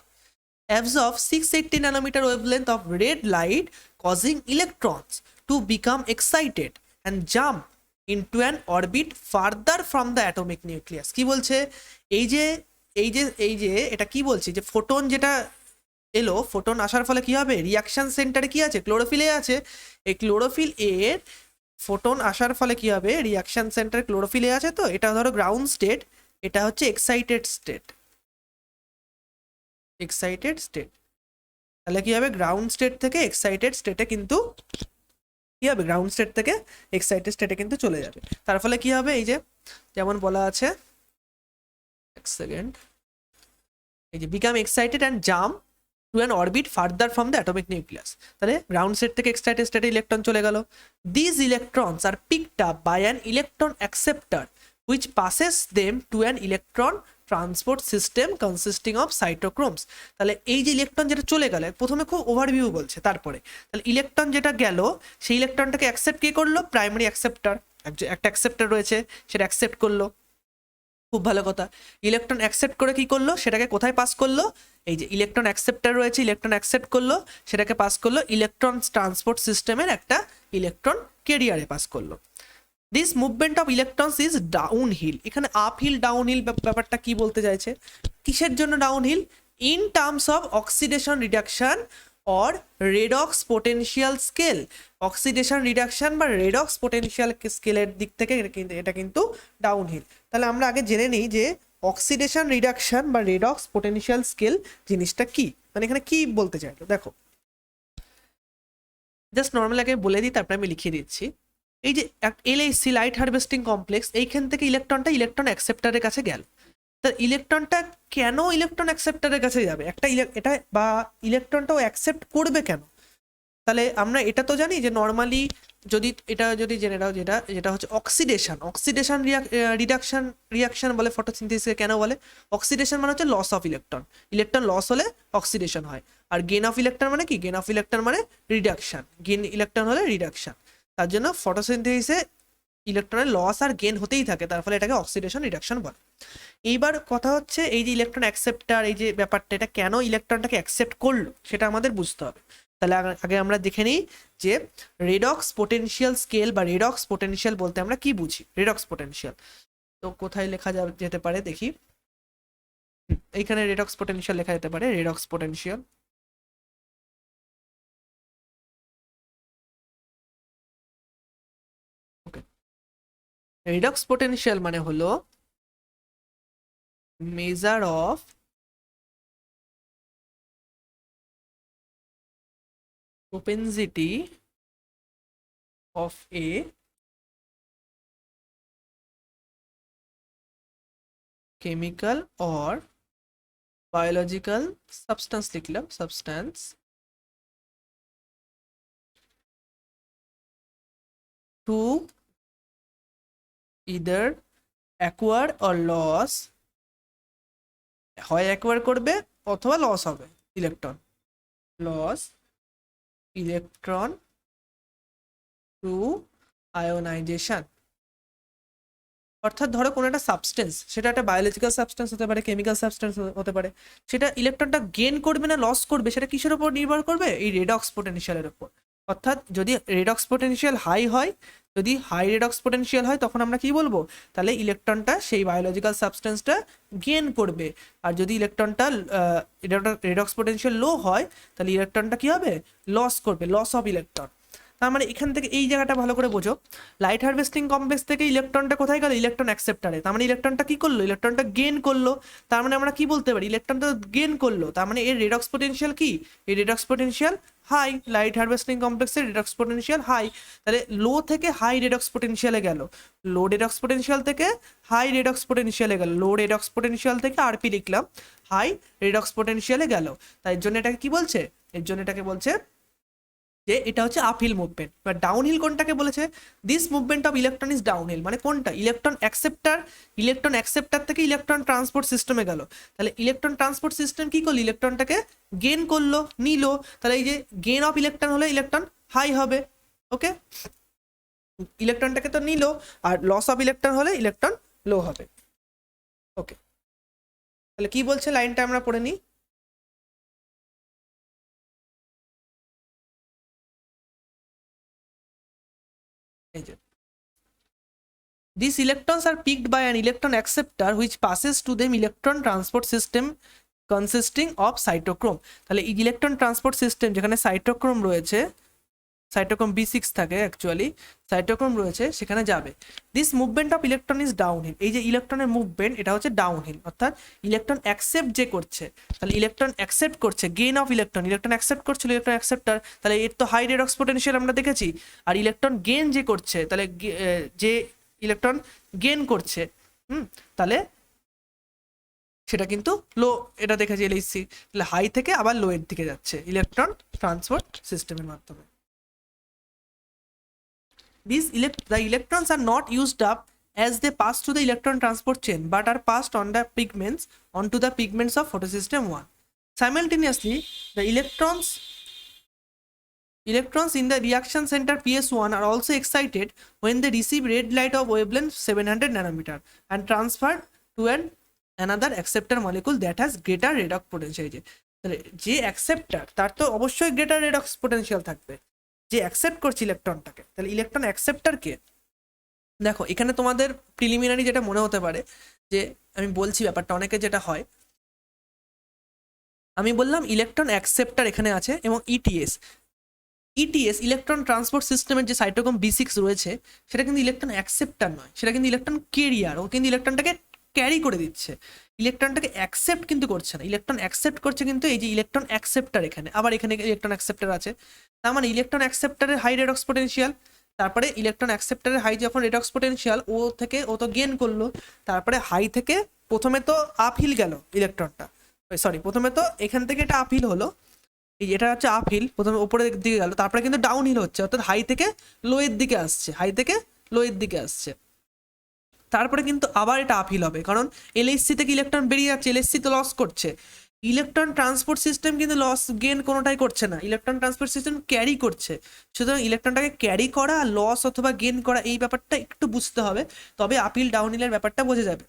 absorb 680 nanometer wavelength of red light causing electrons to become excited and jump into an orbit further from the atomic nucleus. কি বলছে, এই যে এটা কি বলছে, যে ফোটন যেটা এলো, ফোটন আসার ফলে কি হবে, রিয়াকশন সেন্টারে কি আছে, ক্লোরোফিল এ আছে, এই ক্লোরোফিল এর ফোটন আসার ফলে কি হবে, রিয়াকশন সেন্টার ক্লোরোফিল এ আছে, তো এটা ধরো গ্রাউন্ড স্টেট, এটা হচ্ছে এক্সাইটেড স্টেট, এক্সাইটেড স্টেট, তাহলে কি হবে, গ্রাউন্ড স্টেট থেকে এক্সাইটেড স্টেটে কিন্তু কি হবে, গ্রাউন্ড স্টেট থেকে এক্সাইটেড স্টেটে কিন্তু চলে যাবে। তার ফলে কি হবে, এই যে যেমন বলা আছে, এক সেকেন্ড, এই যে become excited and jump to an orbit farther from the atomic nucleus, তাহলে গ্রাউন্ড স্টেট থেকে এক্সাইটেড স্টেটে ইলেকট্রন চলে গেল। This electrons are picked up by an electron acceptor which passes them to an electron transport system consisting of cytochromes. তাহলে এই যে electron যেটা চলে গেল, প্রথমে খুব ওভারভিউ বলছে, তারপরে তাহলে ইলেকট্রন যেটা গেল সেই ইলেকট্রনটাকে অ্যাকসেপ্ট কে করলো, প্রাইমারি অ্যাকসেপ্টার, একটা অ্যাকসেপ্টার রয়েছে সেটা অ্যাকসেপ্ট করলো, খুব ভালো কথা। ইলেকট্রন অ্যাকসেপ্ট করে কি করলো, সেটাকে কোথায় পাস করলো, এই যে ইলেকট্রন অ্যাকসেপ্টার রয়েছে, ইলেকট্রন অ্যাকসেপ্ট করলো, সেটাকে পাস করলো ইলেকট্রন ট্রান্সপোর্ট সিস্টেমের একটা ইলেকট্রন ক্যারিয়ারে পাস করলো। This movement of electrons is downhill, এখানে আপহিল ডাউনহিল ব্যাপারটা কি বলতে চাইছে, কিসের জন্য downhill, in terms of oxidation reduction or redox potential scale, oxidation reduction বা রেডক্স পোটেনশিয়াল স্কেলের দিক থেকে এটা কিন্তু ডাউনহিল। তাহলে আমরা আগে জেনে নিই যে অক্সিডেশন রিডাকশন বা রেডক্স পোটেনশিয়াল স্কেল জিনিসটা কি, মানে এখানে কি বলতে চাইলো, দেখো জাস্ট নর্মাল আগে বলে দিই, তারপরে আমি লিখিয়ে দিচ্ছি। এই যে এলএসসি লাইট হারভেস্টিং কমপ্লেক্স, এইখান থেকে ইলেকট্রনটা ইলেকট্রন অ্যাকসেপ্টারের কাছে গেল, তা ইলেকট্রনটা কেন ইলেকট্রন অ্যাকসেপ্টারের কাছে যাবে, একটা এটা বা ইলেকট্রনটাও অ্যাকসেপ্ট করবে কেন, তাহলে আমরা এটা তো জানি যে নর্মালি যদি জেনে নাও, যেটা হচ্ছে অক্সিডেশন রিয়াকশন বলে ফটোসিনথেসিসকে, কেন বলে, অক্সিডেশন মানে হচ্ছে loss of electron, electron loss হলে অক্সিডেশন হয়, আর গেন অফ ইলেকট্রন মানে কি, গেন অফ ইলেকট্রন মানে রিডাকশন, গেন ইলেকট্রন হলে রিডাকশন, তার জন্য ফটোসিনথেসিসে ইলেকট্রনের লস আর গেন হতেই থাকে, তার ফলে এটাকে অক্সিডেশন রিডাকশন বলে। এইবার কথা হচ্ছে এই যে ইলেকট্রন অ্যাকসেপ্টার, এই যে ব্যাপারটা, এটা কেন ইলেকট্রনটাকে অ্যাকসেপ্ট করলো সেটা আমাদের বুঝতে হবে। তাহলে আগে আমরা দেখে নিই যে রেডক্স পোটেনশিয়াল স্কেল বা রেডক্স পোটেনশিয়াল বলতে আমরা কি বুঝি, রেডক্স পোটেনশিয়াল তো কোথায় লেখা যেতে পারে দেখি, এইখানে রেডক্স পোটেনশিয়াল লেখা যেতে পারে, রেডক্স পোটেনশিয়াল, ওকে, রেডক্স পোটেনশিয়াল মানে হলো measure of propensity of a chemical or biological substance, লিখলাম substance, to either acquire or loss, হয় অ্যাকোয়ার করবে অথবা লস হবে electron, loss electron to ionisation, অর্থাৎ ধরো কোনো একটা সাবস্টেন্স, সেটা একটা বায়োলজিক্যাল সাবস্টেন্স হতে পারে, কেমিক্যাল সাবস্টেন্স হতে পারে, সেটা ইলেকট্রনটা গেইন করবে না লস করবে, সেটা কিসের উপর নির্ভর করবে, এই রেডক্স পোটেনশিয়ালের উপর। অর্থাৎ যদি রেডক্স পোটেনশিয়াল হাই হয়, যদি হাই রেডক্স পোটেনশিয়াল হয়, তখন আমরা কি বলবো, তাহলে ইলেকট্রনটা সেই বায়োলজিক্যাল সাবস্টেন্সটা গেইন করবে, আর যদি ইলেকট্রনটা রেডক্স পোটেনশিয়াল লো হয়, তাহলে ইলেকট্রনটা কি হবে, লস করবে, লস অফ ইলেকট্রন। তার মানে এখান থেকে এই জায়গাটা ভালো করে বোঝো, লাইট হারভেস্টিং কমপ্লেক্স থেকে ইলেকট্রনটা কোথায় গেল, ইলেকট্রন অ্যাকসেপ্টারে, তার মানে ইলেকট্রনটা কি করলো, ইলেকট্রনটা গেইন করলো, তার মানে আমরা কি বলতে পারি, ইলেকট্রনটা গেইন করলো, তার মানে এর রেডক্স পোটেনশিয়াল কি, এই redox potential high, light harvesting কমপ্লেক্সের রেডক্স পোটেনশিয়াল হাই, তাহলে লো থেকে হাই রেডক্স পোটেনশিয়ালে গেল, লো রেডক্স পোটেনশিয়াল থেকে হাই রেডক্স পোটেনশিয়ালে গেল, লো রেডক্স পোটেনশিয়াল থেকে আরপি লিখলাম, হাই রেডক্স পোটেনশিয়ালে গেল, তাই এর জন্য এটাকে কি বলছে, এর জন্য এটাকে বলছে যে এটা হচ্ছে আপহিল মুভমেন্ট। বা ডাউনহিল কোনটাকে বলেছে, this movement of electron is downhill, মানে কোনটা, ইলেকট্রন অ্যাকসেপ্টার থেকে ইলেকট্রন ট্রান্সপোর্ট সিস্টেমে গেল, তাহলে ইলেকট্রন ট্রান্সপোর্ট সিস্টেম কি করলো, ইলেকট্রনটাকে গেইন করলো, নিল, তাহলে এই যে গেইন অফ ইলেকট্রন হলে ইলেকট্রন হাই হবে, ওকে। ইলেকট্রনটাকে তো নিল, আর লস অফ ইলেকট্রন হলে ইলেকট্রন লো হবে। ওকে, তাহলে কি বলছে লাইনটা আমরা পড়ে নিই। এই যে these electrons are picked by an electron acceptor which passes to them electron transport system consisting of cytochrome। তাহলে ইলেকট্রন ট্রান্সপোর্ট সিস্টেম যেখানে সাইটোক্রোম রয়েছে, সাইটোক্রোম B6 থাকে অ্যাকচুয়ালি, সাইটোক্রোম রয়েছে সেখানে যাবে। This movement of electron is downhill. এই যে ইলেকট্রনের মুভমেন্ট এটা হচ্ছে ডাউনহিল, অর্থাৎ ইলেকট্রন অ্যাকসেপ্ট যে করছে, তাহলে ইলেকট্রন অ্যাকসেপ্ট করছে, gain of electron, electron accept করছিল ইলেকট্রন অ্যাকসেপ্টার, তাহলে এর তো হাই রেডক্স পোটেনশিয়াল আমরা দেখেছি। আর ইলেকট্রন গেইন যে করছে, তাহলে যে ইলেকট্রন গেইন করছে, তাহলে সেটা কিন্তু লো, এটা দেখেছি এলএইচসি, তাহলে হাই থেকে আবার লো এর দিকে যাচ্ছে ইলেকট্রন ট্রান্সপোর্ট সিস্টেমের মাধ্যমে। The electrons are not used up as they pass through the electron transport chain but are passed on the pigments onto the pigments of photosystem 1. Simultaneously, the electrons in the reaction center PS1 are also excited when they receive red light of wavelength 700 nanometer and transferred to another acceptor molecule that has greater redox potential। তাহলে যে acceptor তার তো অবশ্যই greater redox potential থাকবে, যে accept করছে ইলেকট্রনটাকে, তাহলে electron অ্যাকসেপ্টারকে দেখো এখানে তোমাদের প্রিলিমিনারি যেটা মনে হতে পারে যে আমি বলছি ব্যাপারটা, অনেকে যেটা হয়, আমি বললাম ইলেকট্রন অ্যাকসেপ্টার এখানে আছে এবং ইটিএস ইলেকট্রন ট্রান্সপোর্ট সিস্টেমের যে সাইটোক্রোম B6 রয়েছে সেটা কিন্তু ইলেকট্রন অ্যাকসেপ্টার নয়, সেটা কিন্তু ইলেকট্রন ক্যারিয়ার, ও কিন্তু ইলেকট্রনটাকে ক্যারি করে দিচ্ছে, ইলেকট্রনটাকে অ্যাকসেপ্ট কিন্তু করছে না। ইলেকট্রন অ্যাকসেপ্ট করছে কিন্তু এই যে ইলেকট্রন অ্যাকসেপ্টার, এখানে আবার এখানে ইলেকট্রন অ্যাকসেপ্টার আছে, তার মানে ইলেকট্রন অ্যাকসেপ্টারের হাই রেডক্স পোটেনশিয়াল, তারপরে ইলেকট্রন অ্যাকসেপ্টারের হাই যখন রেডক্স পোটেনশিয়াল ও থেকে ও তো গেইন করলো, তারপরে হাই থেকে প্রথমে তো আপহিল গেল ইলেকট্রনটা, সরি প্রথমে তো এখান থেকে এটা আপহিল হলো, এই এটা হচ্ছে আপহিল, প্রথমে উপরের দিকে গেল, তারপরে কিন্তু ডাউন হিল হচ্ছে, অর্থাৎ হাই থেকে লো এর দিকে আসছে, হাই থেকে লো এর দিকে আসছে, তারপরে কিন্তু আবার এটা আপহিল হবে, কারণ এলএইচসি থেকে ইলেকট্রন বেরিয়ে যাচ্ছে, এলএইচসি তো লস করছে। ইলেকট্রন ট্রান্সপোর্ট সিস্টেম কিন্তু লস গেইন কোনোটাই করছে না, ইলেকট্রন ট্রান্সপোর্ট সিস্টেম ক্যারি করছে। সুতরাং ইলেকট্রনটাকে ক্যারি করা, লস অথবা গেইন করা, এই ব্যাপারটা একটু বুঝতে হবে, তবে আপিল ডাউন হিলের ব্যাপারটা বোঝা যাবে।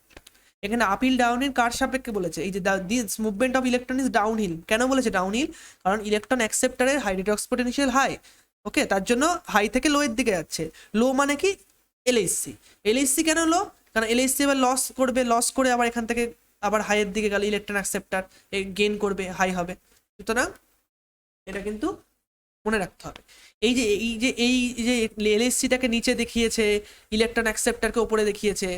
এখানে আপিল ডাউন হিল কার সাপেক্ষে বলেছে, এই যে this movement of electron is downhill, কেন বলেছে ডাউন হিল, কারণ ইলেকট্রন অ্যাকসেপ্টারের high redox potential high, okay, তার জন্য হাই থেকে লো এর দিকে যাচ্ছে। লো মানে কি, এলএইচসি কেন লো, কারণ এলএইচসি এবার লস করবে, লস করে আবার এখান থেকে আবার হাইয়ের দিকে গেলে ইলেকট্রন অ্যাকসেপ্টার গেইন করবে, হাই হবে। সুতরাং এটা কিন্তু মনে রাখতে হবে। এই যে এলএইচসিটাকে নিচে দেখিয়েছে, ইলেকট্রন অ্যাকসেপ্টারকে উপরে দেখিয়েছে,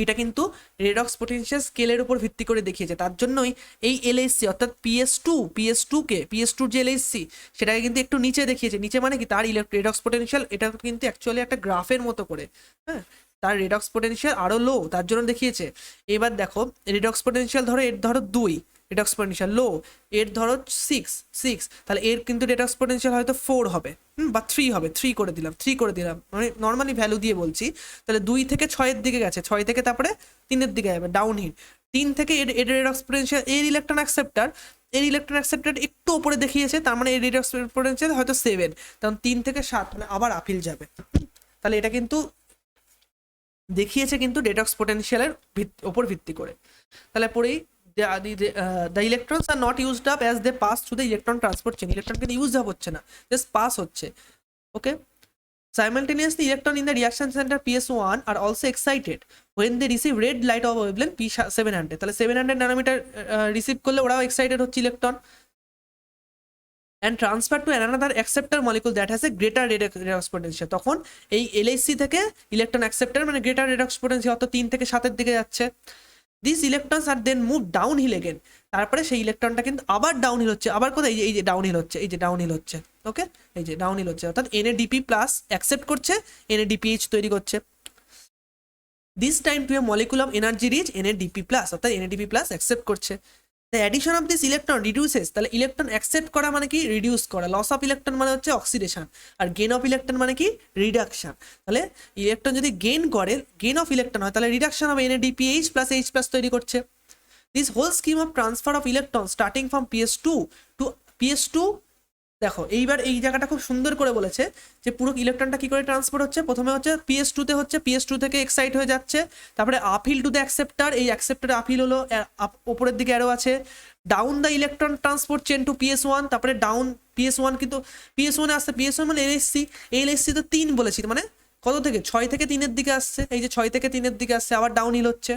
এইটা কিন্তু রেডক্স পোটেনশিয়াল স্কেলের উপর ভিত্তি করে দেখিয়েছে, তার জন্যই এই এলএইচসি অর্থাৎ PS2 যে এলএইচসি সেটাকে কিন্তু একটু নিচে দেখিয়েছে। নিচে মানে কি, তার রেডক্স পোটেনশিয়াল এটা কিন্তু অ্যাকচুয়ালি একটা গ্রাফের মতো করে, হ্যাঁ, তার রেডক্স পোটেনশিয়াল আরো লো, তার জন্য দেখিয়েছে। এবার দেখো রেডক্স পোটেনশিয়াল ধরো, এর ধরো 2 রেডক্স পোটেনশিয়াল লো, এর ধরো 6, তাহলে এর কিন্তু রেডক্স পোটেনশিয়াল হয়তো 4 হবে, বা 3 হবে, 3 করে দিলাম, মানে নর্মালি ভ্যালু দিয়ে বলছি। তাহলে 2 থেকে 6-এর দিকে গেছে, 6 থেকে তারপরে 3-এর দিকে যাবে, ডাউন হিল। 3 থেকে এর রেডক্স পোটেনশিয়াল, এর ইলেকট্রন অ্যাকসেপ্টার একটু উপরে দেখিয়েছে, তার মানে এর রেডক্স পোটেনশিয়াল হয়তো 7, কারণ 3 থেকে 7 মানে আবার আপিল যাবে। তাহলে এটা কিন্তু দেখিয়েছে কিন্তু রেডক্স পোটেনশিয়ালের ওপর ভিত্তি করে। তাহলে পরেই the electrons are not used up as they pass through the electron transport chain, electron কিন্তু ইউজ আপ হচ্ছে না, জাস্ট পাস হচ্ছে, ওকে। Simultaneously, electron in the reaction center PS1 are also excited when they receive red light of wavelength P700, তাহলে 700 nanometre receive করলে ওরাও excited হচ্ছে electron, and transfer to another acceptor molecule that has a greater redox potential, তখন এই LHC থেকে electron acceptor মানে greater redox potential অর্থাৎ 3 থেকে 7-এর দিকে যাচ্ছে। This electrons are then move down hill again, তারপরে সেই ইলেকট্রনটা কিন্তু আবার ডাউন হিল হচ্ছে, আবার কোথায়, এই যে ডাউন হিল হচ্ছে, এই যে ডাউন হিল হচ্ছে, ওকে, এই যে ডাউন হিল হচ্ছে, অর্থাৎ NADP+ অ্যাকসেপ্ট করছে, NADPH তৈরি করছে। This time to a molecule of energy rich NADP+, অর্থাৎ NADP+ অ্যাকসেপ্ট করছে। The addition of this electron reduces, তাহলে ইলেকট্রন অ্যাকসেপ্ট করা মানে কি, রিডিউস করা, লস অফ ইলেকট্রন মানে হচ্ছে অক্সিডেশন, আর গেইন অফ ইলেকট্রন মানে কি, রিডাকশন। তাহলে ইলেকট্রন যদি গেইন করে, গেইন অফ ইলেকট্রন হয়, তাহলে রিডাকশন হবে, NADPH+H+ তৈরি করছে। This whole scheme of transfer of electron starting from PS2 দেখো এইবার এই জায়গাটা খুব সুন্দর করে বলেছে যে পুরো ইলেকট্রনটা কি করে ট্রান্সফার হচ্ছে। প্রথমে হচ্ছে PS2 তে হচ্ছে, PS2 থেকে এক্সাইট হয়ে যাচ্ছে, তারপরে আপহিল টু দ্য অ্যাকসেপ্টার, এই অ্যাকসেপ্টারে আপহিল হলো, ওপরের দিকে অ্যারো আছে, down the electron transport chain to PS1, তারপরে ডাউন PS1, কিন্তু PS1 আসছে, PS1 মানে LHC, LHC তো 3 বলেছি, মানে কত থেকে 6 থেকে 3-এর দিকে আসছে, এই যে 6 থেকে 3-এর দিকে আসছে, আবার ডাউন হিল হচ্ছে।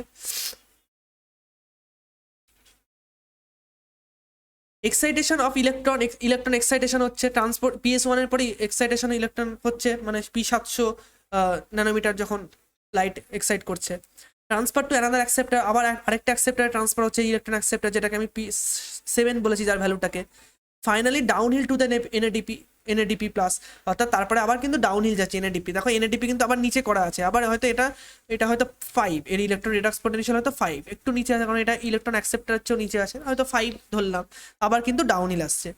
Excitation of electron, electron excitation হচ্ছে, ট্রান্সপোর্ট PS1 এর পরে এক্সাইটেশন ইলেকট্রন হচ্ছে, মানে P700 ন্যানোমিটার যখন লাইট এক্সাইট করছে। ট্রান্সফার টু অ্যানাদার অ্যাকসেপ্টার, আবার আরেকটা অ্যাকসেপ্টারে ট্রান্সফার হচ্ছে ইলেকট্রন অ্যাকসেপ্টার, যেটাকে আমি P7 বলেছি যার ভ্যালুটাকে। Finally downhill to the NADP plus, অর্থাৎ তারপরে আবার কিন্তু ডাউনহিল যাচ্ছে NADP। দেখো NADP কিন্তু আবার নিচে করা আছে, আবার হয়তো এটা হয়তো 5, এর ইলেকট্রন রিডাক্স পোটেনশিয়াল হয়তো 5, একটু নিচে আছে কারণ এটা ইলেকট্রন অ্যাকসেপ্টারের চেয়েও নিচে আছে, হয়তো 5 ধরলাম, আবার কিন্তু ডাউনহিল আসছে।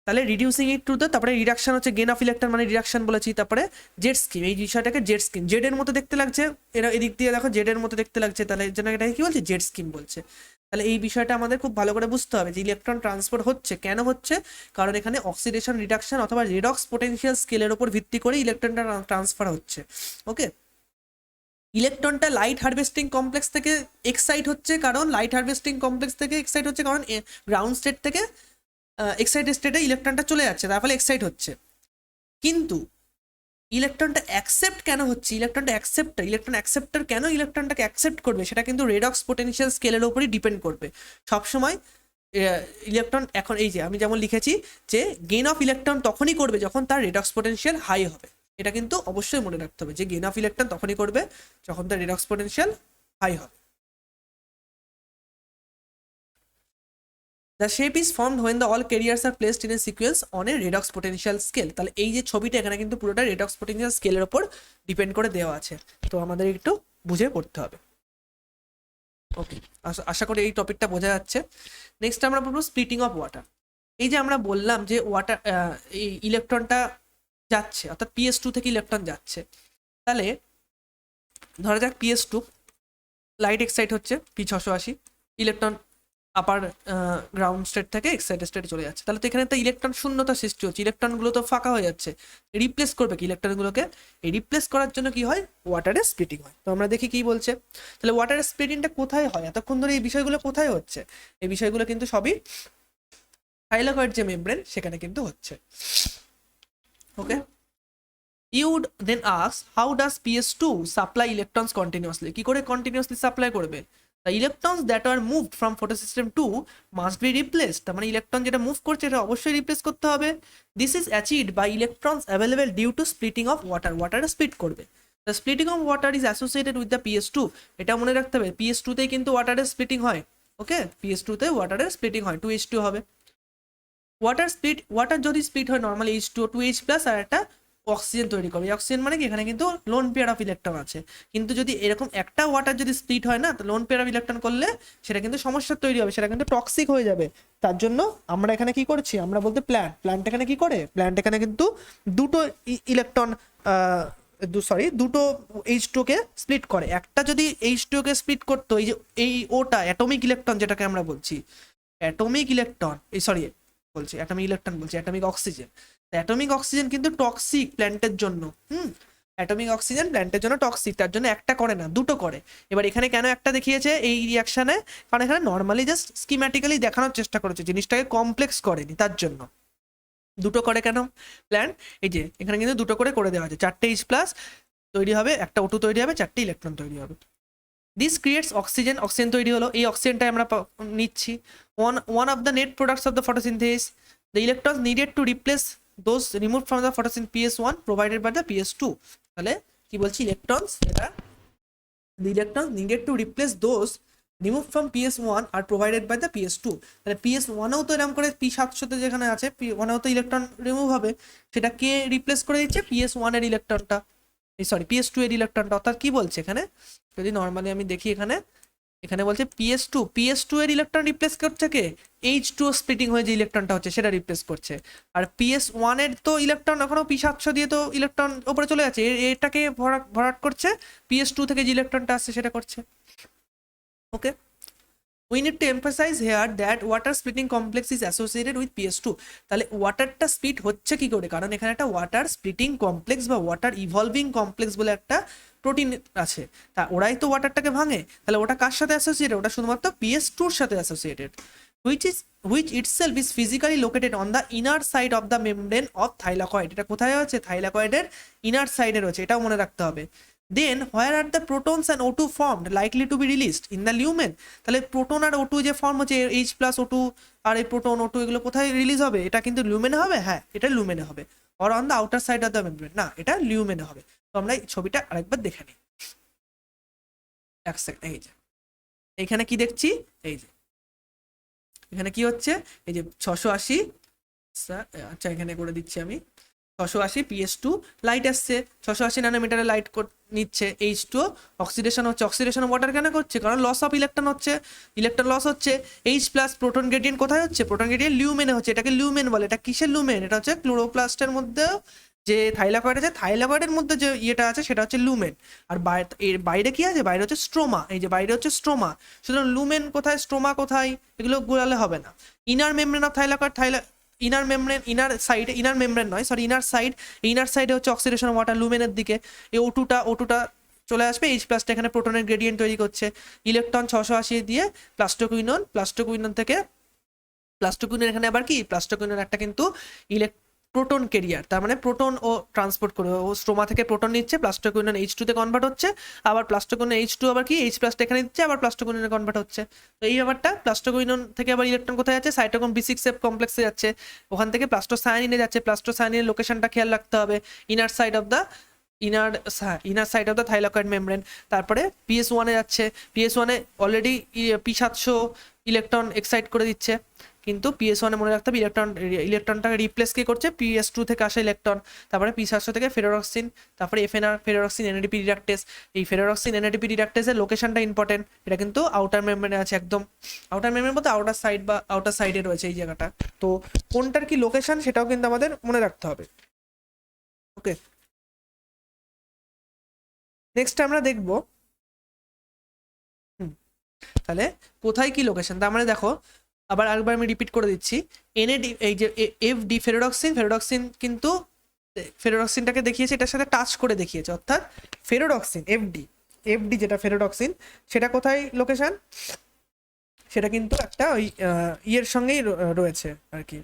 তাহলে রিডিউসিং ইট টু দ্য, তারপরে রিডাকশন হচ্ছে গেন অফ ইলেকট্রন, মানে রিডাকশন বলেছি। তারপরে জেড স্কিম, এই বিষয়টাকে জেড স্কিম, জেড এর মতো দেখতে লাগছে, এরা এদিক দিয়ে দেখো জেড এর মতো দেখতে লাগছে, তাহলে এর জন্য এটাকে কি বলছে, জেড স্কিম বলছে। তাহলে এই বিষয়টা আমাদের খুব ভালো করে বুঝতে হবে যে ইলেকট্রন ট্রান্সপোর্ট হচ্ছে কেন হচ্ছে, কারণ এখানে অক্সিডেশন রিডাকশন অথবা রেডক্স পোটেনশিয়াল স্কেলের উপর ভিত্তি করে ইলেকট্রনটা ট্রান্সফার হচ্ছে। ওকে, ইলেকট্রনটা লাইট হারভেস্টিং কমপ্লেক্স থেকে এক্সাইট হচ্ছে, কারণ লাইট হারভেস্টিং কমপ্লেক্স থেকে এক্সাইট হচ্ছে কারণ গ্রাউন্ড স্টেট থেকে এক্সাইটেড স্টেটে ইলেকট্রনটা চলে যাচ্ছে, তার ফলে এক্সাইট হচ্ছে। কিন্তু ইলেকট্রনটা অ্যাকসেপ্ট কেন হচ্ছে, ইলেকট্রন অ্যাকসেপ্টার কেন ইলেকট্রনটাকে অ্যাকসেপ্ট করবে, সেটা কিন্তু রেডক্স পোটেনশিয়াল স্কেলের উপরই ডিপেন্ড করবে সবসময়। ইলেকট্রন এখন এই যে আমি যেমন লিখেছি যে গেইন অফ ইলেকট্রন তখনই করবে যখন তার রেডক্স পোটেনশিয়াল হাই হবে, এটা কিন্তু অবশ্যই মনে রাখতে হবে যে গেইন অফ ইলেকট্রন তখনই করবে যখন তার রেডক্স পোটেনশিয়াল হাই হবে। The shape is formed when the all carriers R placed in a sequence on a redox potential scale. তাহলে এই যে ছবিটা এখানে কিন্তু পুরোটা রেডক্স পোটেনশিয়াল স্কেলের ওপর ডিপেন্ড করে দেওয়া আছে, তো আমাদের একটু বুঝে পড়তে হবে। ওকে, আশা করি এই টপিকটা বোঝা যাচ্ছে। নেক্সট আমরা বলবো স্প্লিটিং অফ ওয়াটার। এই যে আমরা বললাম যে ওয়াটার, এই ইলেকট্রনটা যাচ্ছে, অর্থাৎ PS2 থেকে ইলেকট্রন যাচ্ছে, তাহলে ধরা যাক PS2 লাইট এক্সাইট হচ্ছে P680, ইলেকট্রন আপার গ্রাউন্ড স্টেট থেকে এক্সাইটেড স্টেটে চলে যাচ্ছে, তাহলে তো এখানে একটা ইলেকট্রন শূন্যতা সৃষ্টি হচ্ছে, ইলেকট্রনগুলো তো ফাঁকা হয়ে যাচ্ছে। রিপ্লেস করবে কি ইলেকট্রনগুলোকে, এই রিপ্লেস করার জন্য কি হয়, ওয়াটারের স্প্লিটিং হয়। তো আমরা দেখি কি বলছে। তাহলে ওয়াটারের স্প্লিটিংটা কোথায় হয়, এতক্ষণ ধরে এই বিষয়গুলো কোথায় হচ্ছে, এই বিষয়গুলো কিন্তু সবই থাইলাকয়েড যে মেমব্রেন সেখানে কিন্তু হচ্ছে। ওকে, you would then ask how does PS2 supply electrons continuously, কি করে কন্টিনিউয়াসলি সাপ্লাই করবে। The electrons that are moved from photosystem 2 must be replaced, তার মানে ইলেকট্রন যেটা মুভ করছে এটা অবশ্যই রিপ্লেস করতে হবে। This is achieved by electrons available due to splitting of water, ওয়াটারে স্প্লিট করবে। The splitting of water is associated with the PS2, এটা মনে রাখতে হবে PS2 তেই কিন্তু ওয়াটারের স্প্লিটিং হয়। ওকে, PS2 তে ওয়াটারের স্প্লিটিং হয়, 2H2 হবে। ওয়াটার যদি স্প্লিট হয় নর্মালি H2O 2H প্লাস আর একটা অক্সিজেন তৈরি করবে। অক্সিজেন মানে কি, এখানে কিন্তু লোন পেয়ার অফ ইলেকট্রন আছে, কিন্তু যদি এরকম একটা ওয়াটার যদি স্প্লিট হয় না, তো লোন পেয়ার অফ ইলেকট্রন করলে সেটা কিন্তু সমস্যা তৈরি হবে, সেটা কিন্তু টক্সিক হয়ে যাবে। তার জন্য আমরা এখানে কি করছি, আমরা বলতে প্ল্যান্ট এখানে কি করে, প্ল্যান্ট এখানে কিন্তু দুটো ইলেকট্রন দুটো H2 কে স্প্লিট করে। একটা যদি H2 কে স্প্লিট করতো, এই যে এই ওটা অ্যাটমিক ইলেকট্রন যেটাকে আমরা বলছি অ্যাটমিক ইলেকট্রন, বলছি অ্যাটমিক ইলেকট্রন বলছি অ্যাটমিক অক্সিজেন। অ্যাটমিক অক্সিজেন কিন্তু টক্সিক প্ল্যান্টের জন্য। অ্যাটমিক অক্সিজেন প্ল্যান্টের জন্য টক্সিক, তার জন্য একটা করে না দুটো করে। এবার এখানে কেন একটা দেখিয়েছে এই রিয়াকশনে, কারণ এখানে নর্মালি জাস্ট স্কিম্যাটিক্যালি দেখানোর চেষ্টা করেছে, জিনিসটাকে কমপ্লেক্স করেনি, তার জন্য দুটো করে কেন প্ল্যান্ট। এই যে এখানে কিন্তু দুটো করে দেওয়া আছে, 4টে H প্লাস তৈরি হবে, একটা O2 তৈরি হবে, 4টে ইলেকট্রন তৈরি হবে। দিস ক্রিয়েটস অক্সিজেন, অক্সিজেন তৈরি হলো, এই অক্সিজেনটাই আমরা নিচ্ছি। one of the net products of the photosynthesis, the electrons needed to replace those removed from the photosynthesis PS1 provided by the PS2। তাহলে কি বলছি, the electrons needed to replace those removed from PS1 are provided by the PS2। তাহলে PS1 এও তো এরকম করে P700 তে যেখানে আছে P1 এও তো ইলেকট্রন রিমুভ হবে, সেটা কে রিপ্লেস করে দিচ্ছে, PS1 এর ইলেকট্রনটা, PS2 এর ইলেকট্রনটা। অর্থাৎ কি বলছে এখানে, যদি নর্মালি আমি দেখি এখানে বলছে PS2 এর ইলেকট্রন রিপ্লেস করছে কে, H2O স্প্লিটিং হয়ে যে ইলেকট্রনটা হচ্ছে সেটা রিপ্লেস করছে। আর PS1 এর তো ইলেকট্রন এখনো P700 দিয়ে তো ইলেকট্রন উপরে চলে যাচ্ছে, এটাকে ভরাট করছে, PS2 থেকে যে ইলেকট্রনটা আসছে সেটা করছে। Okay, we need to emphasise here that water splitting complex is associated with PS2। তাহলে ওয়াটারটা স্প্লিট হচ্ছে কি করে, কারণ এখানে একটা ওয়াটার স্প্লিটিং কমপ্লেক্স বা ওয়াটার ইভলভিং কমপ্লেক্স বলে একটা প্রোটিন আছে, তা ওরাই তো ওয়াটারটাকে ভাঙে। তাহলে ওটা কার সাথে অ্যাসোসিয়েটেড, ওটা শুধুমাত্র PS2-র সাথে associated, which itself is physically located on the inner side of the membrane of thylakoid। এটা কোথায় আছে, থাইলাকয়েডের ইনার সাইডে রয়েছে, এটাও মনে রাখতে হবে। দেন where are the protons and O2 formed likely to be released in the lumen। তাহলে প্রোটন আর O2 যে ফর্ম হচ্ছে H+O2 আর এই প্রোটন O2 এগুলো কোথায় রিলিজ হবে, এটা কিন্তু লুমেনে হবে, হ্যাঁ এটা লুমেনে হবে, or on the outer side of the membrane, না এটা লিউমেনে হবে। তো আমরা এই ছবিটা আরেকবার দেখে নিই, এক সেকেন্ড। এই যে এখানে কি দেখছি, এই যে এখানে কি হচ্ছে, এই যে 680, আচ্ছা এখানে করে দিচ্ছি আমি, 680 PS2 লাইট আসছে, 680 ন্যানোমিটারের লাইট নিচ্ছে, H2 অক্সিডেশন হচ্ছে, অক্সিডেশন ওয়াটার কেন করছে, কারণ লস অফ ইলেকট্রন হচ্ছে, ইলেকট্রন লস হচ্ছে। H+ প্রোটন গ্রেডিয়েন্ট কোথায় হচ্ছে, প্রোটন গ্রেডিয়েন্ট লিউমেনে হচ্ছে, এটাকে লিউমেন বলে। এটা কিসের লুমেন, এটা হচ্ছে ক্লোরোপ্লাস্টের মধ্যে যে থাইলাকয়েড আছে, থাইলাকয়েডের মধ্যে যে ইয়েটা আছে সেটা হচ্ছে লুমেন। আর এর বাইরে কি আছে, বাইরে হচ্ছে স্ট্রোমা, এই যে বাইরে হচ্ছে স্ট্রোমা। সুতরাং লুমেন কোথায়, স্ট্রোমা কোথায়, এগুলো গোলালে হবে না। Inner membrane of thylakoid, inner membrane, inner side, inner membrane নয় সরি, ইনার সাইডে হচ্ছে অক্সিডেশন ওয়াটার লুমেনের দিকে, এই O2টা চলে আসবে, H+ এখানে প্রোটনের গ্রেডিয়েন্ট তৈরি করছে, ইলেকট্রন 680 দিয়ে প্লাস্টোকুইনন থেকে প্লাস্টোকুইনন, এখানে আবার কি প্লাস্টোকুইনন একটা কিন্তু প্রোটন ক্যারিয়ার, তার মানে প্রোটন ও ট্রান্সপোর্ট করে, ও স্ট্রোমা থেকে প্রোটন নিচ্ছে, প্লাস্টোকুইনন H2 তে কনভার্ট হচ্ছে, আবার প্লাস্টোকুইনন H2 আবার কি H+ এখানে দিচ্ছে, আবার প্লাস্টোকুইননে কনভার্ট হচ্ছে। তো এই ব্যাপারটা, প্লাস্টোকুইনন থেকে আবার ইলেকট্রন কোথায় যাচ্ছে, সাইটোক্রোম B6F কমপ্লেক্সে যাচ্ছে, ওখান থেকে প্লাস্টোসায়ানিনে যাচ্ছে, প্লাস্টোসায়ানিনের লোকেশনটা খেয়াল রাখতে হবে, inner side of the thylakoid membrane. তারপরে PS1 এ যাচ্ছে, PS1 এ অলরেডি P700 ইলেকট্রন এক্সাইট করে দিচ্ছে, কিন্তু PS1 এ মনে রাখতে হবে ইলেকট্রনটাকে রিপ্লেস কে করছে, PS2 থেকে আসা ইলেকট্রন, তারপরে P700 থেকে ফেরোরক্সিন, তারপরে FNR ফেরোরক্সিন NADP রিডাক্টেজ। এই ফেরোরক্সিন NADP রিডাক্টেজের লোকেশনটা ইম্পর্টেন্ট, এটা কিন্তু আউটার মেমব্রেনে আছে, একদম আউটার মেমব্রেন বলতে আউটার সাইডে রয়েছে এই জায়গাটা। তো কোনটার কি লোকেশন সেটাও কিন্তু আমাদের মনে রাখতে হবে। ওকে, নেক্সট আমরা দেখব তাহলে কোথায় কি লোকেশন। তার মানে দেখো, আবার আরেকবার আমি রিপিট করে দিচ্ছি, NAD এই যে FD ফেরোডক্সিন কিন্তু ফেরোডক্সিনটাকে দেখিয়েছে, এটার সাথে টাচ করে দেখিয়েছে, অর্থাৎ ফেরোডক্সিন FD যেটা ফেরোডক্সিন, সেটা কোথায় লোকেশন, সেটা কিন্তু একটা ওই ইয়ের সঙ্গেই রয়েছে আর কি,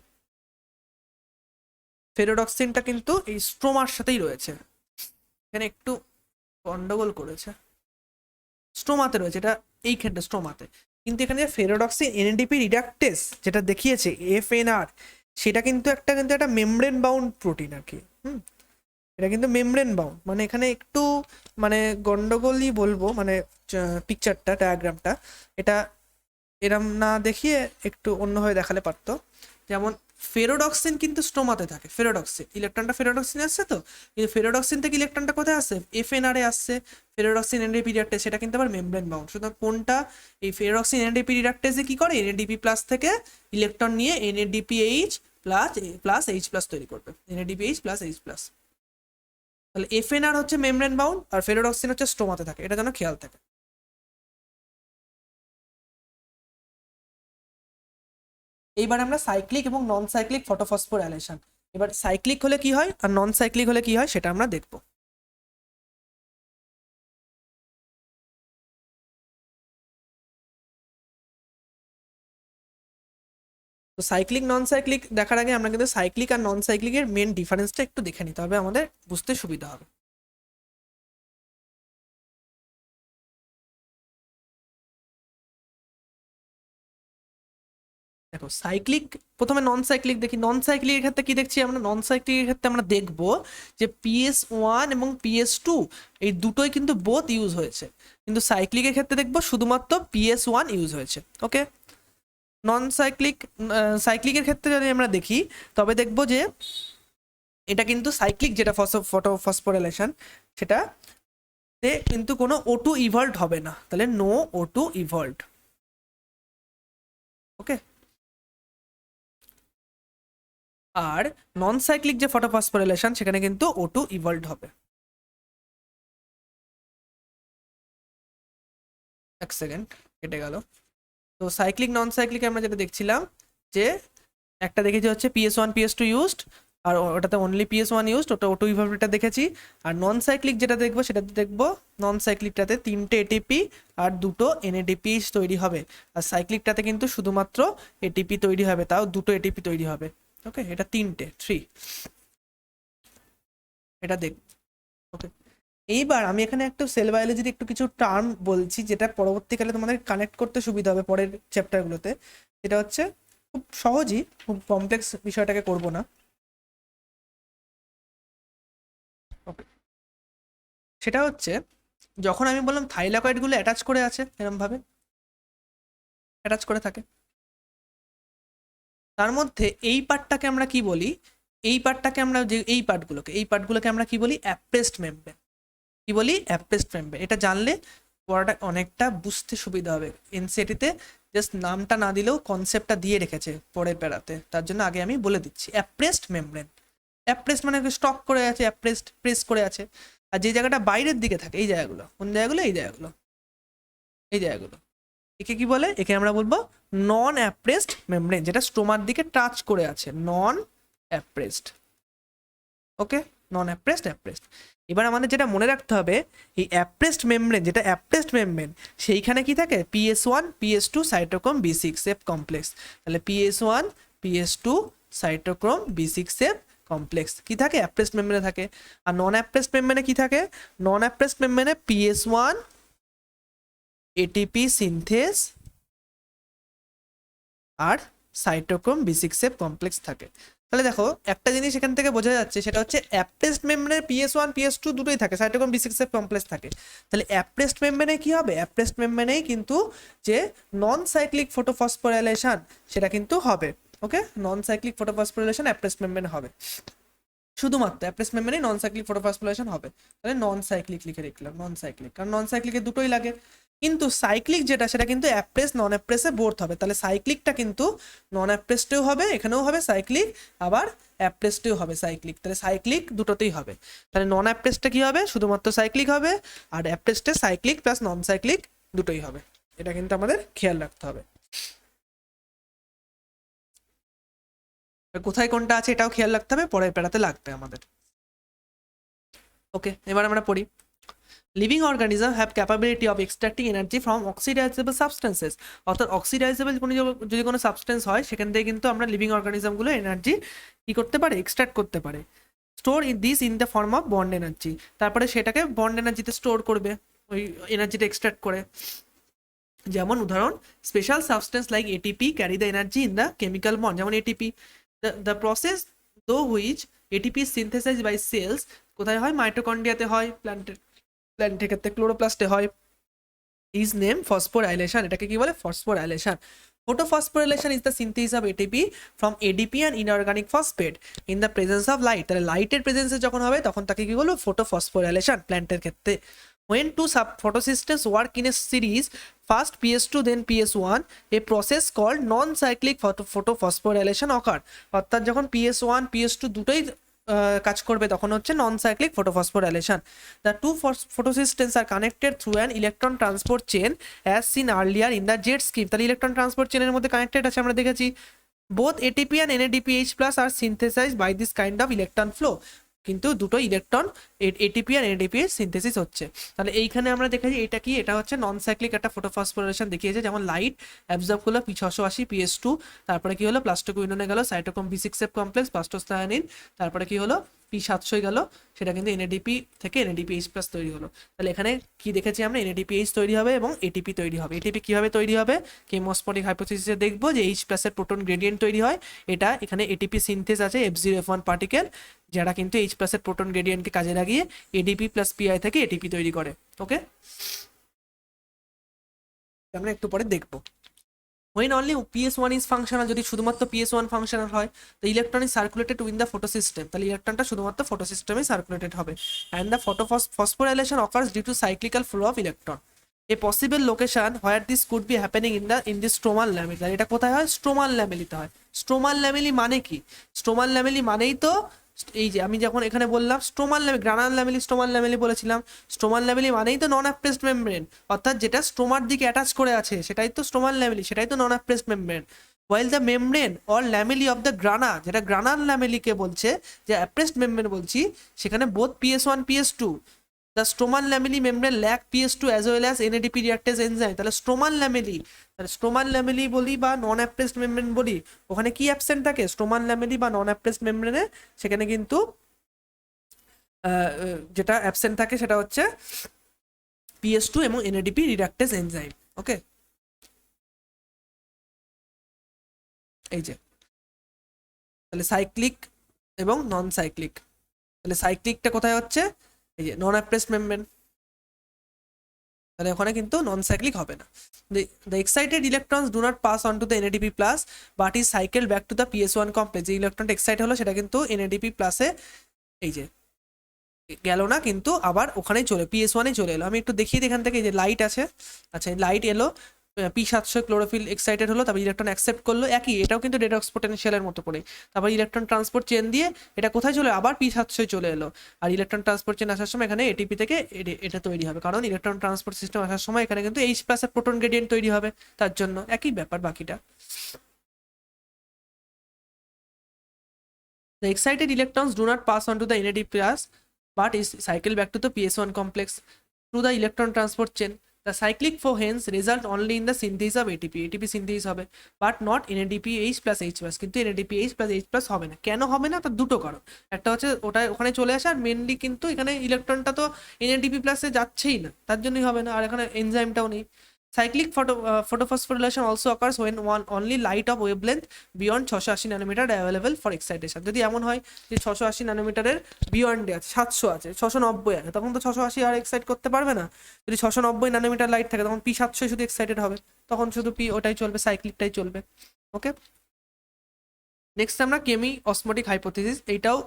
ফেরোডক্সিনটা কিন্তু এই স্ট্রোমার সাথেই রয়েছে, এখানে একটু গন্ডগোল করেছে, স্ট্রোমাতে রয়েছে এটা, এই ক্ষেত্রে স্ট্রোমাতে, কিন্তু এখানে ফেরোডক্সিন NADP রিডাক্টেজ যেটা দেখিয়েছে FNR, সেটা কিন্তু একটা মেমব্রেন বাউন্ড প্রোটিন আর কি। এটা কিন্তু মেমব্রেন বাউন্ড, মানে এখানে একটু মানে গন্ডগোলই বলবো, মানে পিকচারটা ডায়াগ্রামটা এটা এরম না দেখিয়ে একটু অন্যভাবে দেখালে পারতো। যেমন ফেরোডক্সিন কিন্তু স্টোমাতে থাকে, ফেরোডক্সিন ইলেকট্রনটা ফেরোডক্সিন আসছে, তো কিন্তু ফেরোডক্সিন থেকে ইলেকট্রনটা কোথায় আসছে, FNR এ আসছে, ফেরোডক্সিন NADP রিডাক্টেজ, সেটা কিন্তু আবার মেমব্রেন বাউন্ড। সুতরাং কোনটা, এই ফেরোডক্সিন NADP রিডাক্টেজে কি করে, NADP+ থেকে ইলেকট্রন নিয়ে NADPH প্লাস H+ তৈরি করবে, NADPH প্লাস H+। তাহলে FNR হচ্ছে মেমব্রেন বাউন্ড আর ফেরোডক্সিন হচ্ছে স্টোমাতে থাকে, এটা যেন খেয়াল থাকে। এইবার আমরা সাইক্লিক এবং নন সাইক্লিক ফটোফসফোরাইলেশন, এবার সাইক্লিক হলে কি হয় আর নন সাইক্লিক হলে কি হয় সেটা আমরা দেখব। তো সাইক্লিক নন সাইক্লিক দেখার আগে আমরা কিন্তু সাইক্লিক আর নন সাইক্লিকের মেন ডিফারেন্সটা একটু দেখে নিতে হবে, আমাদের বুঝতে সুবিধা হবে। দেখো সাইক্লিক, প্রথমে নন সাইক্লিক দেখি, নন সাইক্লিকের ক্ষেত্রে কি দেখছি আমরা, নন সাইক্লিকের ক্ষেত্রে আমরা দেখবো যে PS1 এবং PS2 এই দুটোই কিন্তু বোথ ইউজ হয়েছে, কিন্তু সাইক্লিকের ক্ষেত্রে দেখবো শুধুমাত্র PS1 ইউজ হয়েছে। ওকে, নন সাইক্লিকের ক্ষেত্রে যদি আমরা দেখি তবে দেখবো যে এটা কিন্তু সাইক্লিক যেটা ফসফোরাইলেশন, সেটা কিন্তু কোনো O2 ইভলভ হবে না, তাহলে নো O2 ইভলভ। ওকে, আর নন সাইক্লিক যে ফটোফসফোরাইলেশন সেখানে কিন্তু O2 ইভলভ হবে। এক সেকেন্ড, কেটে গেল। তো সাইক্লিক নন সাইক্লিক আমরা যেটা দেখছিলাম যে একটা দেখেছি হচ্ছে PS1 PS2 ইউজড, আর ওটাতে অনলি PS1 ইউজড, ওটা অটো ইভাপোরেটর দেখেছি। আর নন সাইক্লিক যেটা দেখবো সেটাতে দেখবো নন সাইক্লিকটাতে 3টে ATP আর 2টো NADPH তৈরি হবে, আর সাইক্লিকটাতে কিন্তু শুধুমাত্র ATP তৈরি হবে, তাও 2টো ATP তৈরি হবে। ওকে, এটা 3 এটা দেখ। ওকে, এইবার আমি এখানে একটু সেল বায়োলজির একটু কিছু টার্ম বলছি যেটা পরবর্তীকালে তোমাদের কানেক্ট করতে সুবিধা হবে পরের চ্যাপ্টারগুলোতে। যেটা হচ্ছে খুব সহজই, খুব কমপ্লেক্স বিষয়টাকে করব না। ওকে, সেটা হচ্ছে যখন আমি বললাম থাইলাকয়েডগুলো অ্যাটাচ করে আছে এরকম ভাবে অ্যাটাচ করে থাকে, তার মধ্যে এই পার্টটাকে আমরা কি বলি, এই পার্টটাকে আমরা যে এই পার্টগুলোকে আমরা কি বলি, অ্যাপ্রেসড মেমব্রেন। কি বলি, অ্যাপ্রেসড মেমব্রেন। এটা জানলে পড়াটা অনেকটা বুঝতে সুবিধা হবে। এনসিইআরটিতে জাস্ট নামটা না দিলেও কনসেপ্টটা দিয়ে রেখেছে পরের প্যারাতে, তার জন্য আগে আমি বলে দিচ্ছি অ্যাপ্রেসড মেমব্রেন। অ্যাপ্রেসড মানে স্টক করে আছে, অ্যাপ্রেসড প্রেস করে আছে। আর যে জায়গাটা বাইরের দিকে থাকে এই জায়গাগুলো, কোন জায়গাগুলো, এই জায়গাগুলো একে কি বলে, একে আমরা বলবো নন অ্যাপ্রেসড মেমব্রেন, যেটা স্টোমার দিকে টাচ করে আছে, নন অ্যাপ্রেসড। ওকে, নন অ্যাপ্রেসড। এবার আমাদের যেটা মনে রাখতে হবে, এই অ্যাপ্রেসড মেমব্রেন, যেটা অ্যাপ্রেসড মেমব্রেন, সেইখানে কি থাকে, PS1 PS2 cytochrome B6F complex. তাহলে PS1 PS2 cytochrome B6F complex কি থাকে, অ্যাপ্রেসড মেমব্রেনে থাকে। আর নন অ্যাপ্রেসড মেমব্রেনে কি থাকে, নন অ্যাপ্রেসড মেমব্রেনে PS1 ATP সিনথেস আর সাইটোক্রোম B6F কমপ্লেক্স থাকে। তাহলে দেখো একটা জিনিস এখান থেকে বোঝা যাচ্ছে, সেটা হচ্ছে অ্যাপ্রেসড মেমব্রেনে PS1 PS2 দুটোই থাকে, সাইটোক্রোম B6F কমপ্লেক্স থাকে। তাহলে অ্যাপ্রেসড মেমব্রেনে কি হবে, অ্যাপ্রেসড মেমব্রেনেই কিন্তু যে নন সাইক্লিক ফটোফসফোরাইলেশন সেটা কিন্তু হবে। ওকে, নন সাইক্লিক ফটোফসফোরাইলেশন অ্যাপ্রেসড মেমব্রেনে হবে, শুধুমাত্র অ্যাপ্রেসড মেমব্রেনে নন সাইক্লিক ফটোফসফোরাইলেশন হবে। তাহলে নন সাইক্লিক লিখে রাখলাম, নন সাইক্লিক, কারণ নন সাইক্লিকে দুটোই লাগে। কিন্তু সাইক্লিক যেটা সেটা কিন্তু অ্যাপ্রেস নন অ্যাপ্রেসে বোথ হবে। তাহলে সাইক্লিকটা কিন্তু নন অ্যাপ্রেসটেও হবে, এখানেও হবে সাইক্লিক, আবার অ্যাপ্রেসটেও হবে সাইক্লিক। তাহলে সাইক্লিক দুটোতেই হবে। তাহলে নন অ্যাপ্রেসটা কি হবে, শুধুমাত্র সাইক্লিক হবে, আর অ্যাপ্রেসটে সাইক্লিক প্লাস নন সাইক্লিক দুটোই হবে। এটা কিন্তু আমাদের খেয়াল রাখতে হবে। কোথায় কোনটা আছে এটাও খেয়াল রাখতে হবে, পরের প্যারাতে লাগবে আমাদের। ওকে, এবার আমরা পড়ি। Living organism have capability of extracting energy from oxidisable substances. অর্থাৎ অক্সিডাইজেবল যদি কোনো সাবস্টেন্স হয় সেখান থেকে কিন্তু আমরা লিভিং অর্গানিজমগুলো এনার্জি কি করতে পারে, এক্সট্রাক্ট করতে পারে। Store in the form of bond energy, তারপরে সেটাকে বন্ড এনার্জিতে স্টোর করবে, ওই এনার্জিটা এক্সট্রাক্ট করে। যেমন উদাহরণ, special substance like ATP carry the energy in the chemical bond, যেমন ATP। The process though which ATP synthesise by cells, কোথায় হয়, মাইটোকন্ড্রিয়াতে হয়, প্ল্যান্টের ক্ষেত্রে ক্লোরোপ্লাস্টে হয়, ইজ নেম ফসফোরাইলেশন। এটাকে কি বলে, phosphorylation. Photophosphorilation is the synthesis of ATP from ADP and inorganic phosphate in the presence of light. তাহলে লাইটের প্রেজেন্সে যখন হবে তখন তাকে কি বলবো, ফটোফসফোরাইলেশন প্ল্যান্টের ক্ষেত্রে। When two photosystems work in a series, first PS2 then PS1, a process called non-cyclic photophosphorylation occur. অর্থাৎ যখন PS1 PS2 দুটোই কাজ করবে তখন হচ্ছে non cyclic photophosphorylation. The two photosystems are connected through an electron transport chain as seen earlier in the Z scheme. তাহলে electron transport চেনের মধ্যে কানেক্টেড আছে, আমরা দেখেছি। Both ATP and NADPH plus are synthesise by this kind of electron flow, কিন্তু দুটো electron ATP আর NADPH synthesis হচ্ছে। তাহলে এইখানে আমরা দেখেছি এটা কি, এটা হচ্ছে নন সাইক্লিক একটা ফটোফসফোরাইলেশন দেখিয়েছে। যেমন লাইট অ্যাবজর্ব করলো P680 PS2, তারপরে কি হলো, প্লাস্টোকুইনোনে গেল সাইটোক্রোম B6F কমপ্লেক্স, প্লাস্টোসায়ানিন, তারপরে কি হলো P700 গেল, সেটা কিন্তু NADP থেকে NADPH প্লাস তৈরি হলো। তাহলে এখানে কি দেখেছি আমরা, NADPH তৈরি হবে এবং ATP তৈরি হবে। ATP কিভাবে তৈরি হবে, কেমোস্পটিক হাইপোথিসিসে দেখবো যে H প্লাসের প্রোটন গ্রেডিয়েন্ট তৈরি হয়। এটা এখানে ATP সিনথেস আছে F0 F1 পার্টিকেল, যারা কিন্তু H প্লাসের প্রোটন গ্রেডিয়েন্টকে কাজে লাগিয়ে ADP প্লাস PI থেকে ATP তৈরি করে। ওকে, আমরা একটু পরে দেখবো। When only PS1 is functional, যদি শুধুমাত্র PS1 ফাংশনাল হয়, তো electron is circulated within the photosystem, তাহলে ইলেকট্রনটা শুধুমাত্র ফটোসিস্টেমে সার্কুলেটেড হবে। And the phosphorylation occurs due to cyclical flow of electron. A possible location where this could be happening in the stromal lamellae. এটা কোথায় হয়, স্ট্রোমাল ল্যামেলিতে হয়। স্ট্রোমাল ল্যামেলি মানে কি, স্ট্রোমাল ল্যামেলি মানেই তো এই যে আমি যখন এখানে বললাম stromal lamellae, granal lamellae, stromal lamellae বলেছিলাম। স্ট্রোমাল ল্যামেলি মানেই তো নন অ্যাপ্রেসড মেমব্রেন, অর্থাৎ যেটা স্ট্রোমার দিকে অ্যাটাচ করে আছে সেটাই তো স্ট্রোমাল ল্যামেলি, সেটাই তো non appressed membrane. While the membrane or lamellae of the grana, যেটা গ্রানাল ল্যামেলিকে বলছে, যে অ্যাপ্রেসড মেমব্রেন বলছি, সেখানে both PS1 PS2, the stromal lamellae membrane lack PS2 as well as NADP reductase enzyme. তাহলে stromal lamellae, তাহলে stromal lamellae বলি বা নন অ্যাপ্রেসড মেমব্রেন বলি, ওখানে কি অ্যাবসেন্ট থাকে? স্ট্রোমাল ল্যামেলি বা নন অ্যাপ্রেসড মেমব্রেনে সেখানে কিন্তু যেটা অ্যাবসেন্ট থাকে সেটা হচ্ছে PS2 এবং NADP রিডাক্টেজ এনজাইম। ওকে, এই যে তাহলে সাইক্লিক এবং নন সাইক্লিক, তাহলে সাইক্লিকটা কোথায় হচ্ছে? এই যে নন অ্যাপ্রেসড মেমব্রেন, তাহলে ওখানে কিন্তু নন সাইক্লিক হবে না। The excited electrons do not pass on to the NADP plus but is cycled back to the PS1 complex। যে ইলেকট্রনটা এক্সাইট হলো সেটা কিন্তু NADP প্লাসে এই যে গেল না, কিন্তু আবার ওখানেই চলে PS1-এ চলে এলো। আমি একটু দেখিয়ে দিই এখান থেকে, যে লাইট আছে, আচ্ছা লাইট এলো, P700 ক্লোরোফিল এক্সাইটেড হলো, তারপর ইলেকট্রন অ্যাকসেপ্ট করলো, একই এটাও কিন্তু রেডক্স পোটেনশিয়ালের মতো করে, তারপর ইলেকট্রন ট্রান্সপোর্ট চেন দিয়ে এটা কোথায় চলে, আবার P700 চলে এলো। আর ইলেকট্রন ট্রান্সপোর্ট চেন আসার সময় এখানে ATP থেকে এটা তৈরি হবে, কারণ ইলেকট্রন ট্রান্সপোর্ট সিস্টেম আসার সময় এখানে কিন্তু H+ এর প্রোটন গ্রেডিয়েন্ট তৈরি হবে, তার জন্য একই ব্যাপার বাকিটা। The excited electrons do not pass on to the NAD plus but is cycled back to the PS1 complex through the electron transport chain. The cyclic flow hence result only in the synthesis of ATP synthesis হবে, but not NADPH plus H plus, কিন্তু NADPH plus H plus হবে না। কেন হবে না? তার দুটো কারণ, একটা হচ্ছে ওটা ওখানে চলে আসে, আর মেনলি কিন্তু এখানে ইলেকট্রনটা তো NADP প্লাসে যাচ্ছেই না, তার জন্যই হবে না, আর এখানে এনজাইমটাও নেই। Cyclic photophosphorylation also occurs when only light of wavelength beyond 680 nanometre available for excitation। যদি এমন হয় যে 680 ন্যানোমিটারের বিয়ন্ডে আছে, 700 আছে, 690 আছে, তখন তো 680 আর এক্সাইট করতে পারবে না। যদি 690 ন্যানোমিটার লাইট থাকে তখন P700 শুধু এক্সাইটেড হবে, তখন শুধু ওটাই চলবে, সাইক্লিকটাই চলবে। ওকে, নেক্সট আমরা কেমি অসমোটিক হাইপোথিসিস, এইটাও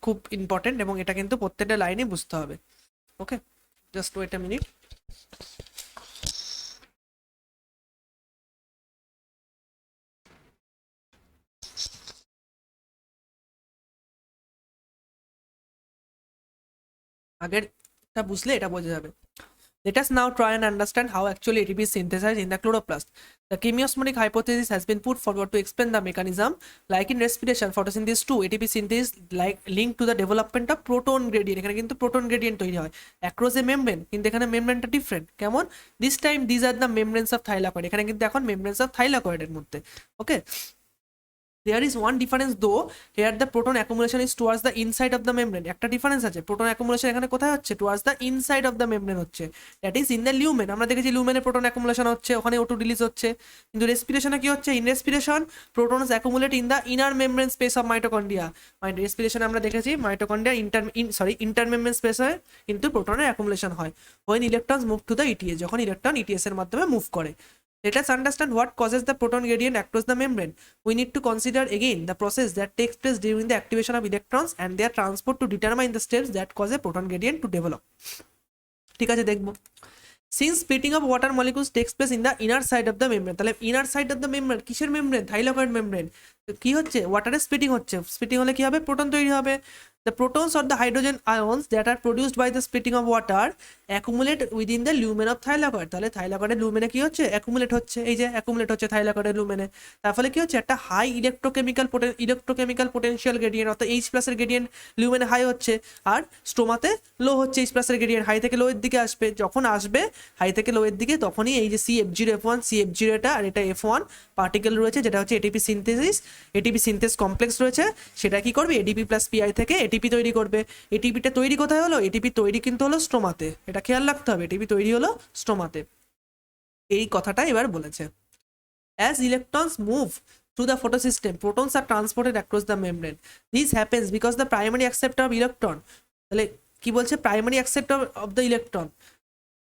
খুব ইম্পর্টেন্ট এবং এটা কিন্তু প্রত্যেকটা লাইনে বুঝতে হবে। ওকে, জাস্ট ওয়েট আ মিনিট। আগেরটা বুঝলে এটা বোঝা যাবে। Let us now try and understand how actually ATP is synthesized in the chloroplast. The chemiosmotic hypothesis has been put forward to explain the mechanism. Like in respiration, photosynthesis too, ATP synthesis like linked to the development of proton gradient. এখানে কিন্তু proton gradient তৈরি হয় across a membrane, কিন্তু এখানে মেমব্রেনটা different. কেমন? This time these are the membranes of thylakoid। এখানে কিন্তু এখন membranes of thylakoid এর মধ্যে। ওকে, there is one difference though, here the proton accumulation is towards the inside of the membrane। একটা difference আছে, প্রোটন অ্যাকুমুলেশন এখানে কোথায় হচ্ছে? towards the inside of the membrane হচ্ছে, that is in the lumen। আমরা দেখেছি লুমেনে প্রোটন অ্যাকুমুলেশন হচ্ছে, ওখানে O2 রিলিজ হচ্ছে, কিন্তু রেসপিরেশনে কি হচ্ছে? In respiration protons accumulate in the inner membrane space of mitochondria. রেসপিরেশনে আমরা দেখেছি মাইটোকন্ড্রিয়া ইন্টার মেমব্রেন স্পেসে কিন্তু প্রোটনের অ্যাকুমুলেশন হয়। when electrons move to the ETS, যখন ইলেকট্রন ETS এর মাধ্যমে মুভ করে। Let us understand what causes the proton gradient across the membrane. We need to consider again the process that takes place during the activation of electrons and their transport to determine the steps that cause a proton gradient to develop. ঠিক আছে, দেখবো। Since splitting of water molecules takes place in the inner side of the membrane, তাহলে inner side of the membrane কিসের membrane? Thylakoid membrane. কি হচ্ছে? ওয়াটারের splitting হচ্ছে, splitting হলে কি হবে? প্রোটন তৈরি হবে। The protons or the hydrogen ions that are produced by the splitting of water accumulate within the lumen of thylakoid। তাহলে থাইলাকয়েডের লুমেনে কি হচ্ছে? অ্যাকুমুলেট হচ্ছে, এই যে অ্যাকুমুলেট হচ্ছে থাইলাকয়েডের লুমেনে। তার ফলে কি হচ্ছে? একটা হাই ইলেকট্রোকেমিক্যাল পোটেনশিয়াল গ্রেডিয়েন্ট, অর্থাৎ H+ এর গ্রেডিয়েন্ট লুমেনে হাই হচ্ছে, আর স্টোমাতে লো হচ্ছে। H+ এর গ্রেডিয়েন্ট হাই থেকে লো এর দিকে আসবে, যখন আসবে হাই থেকে লো এর দিকে, তখনই এই যে CF0F1 CF0 এটা, আর এটা F1 পার্টিকেল রয়েছে যেটা হচ্ছে ATP সিনথেস কমপ্লেক্স রয়েছে, সেটা কি করবে? ADP প্লাস PI থেকে ATP তৈরি করবে। এটিপিটা তৈরি কোথায় হলো? এটিপি তৈরি কিন্তু হলো স্টোমাতে, এটা খেয়াল রাখতে হবে, এটিপি তৈরি হলো স্টোমাতে। এই কথাটা এবার বলেছে। As electrons move through the photosystem, protons are transported across the membrane. This happens because the primary acceptor of electron, তাহলে কি বলছে? Primary acceptor of the electron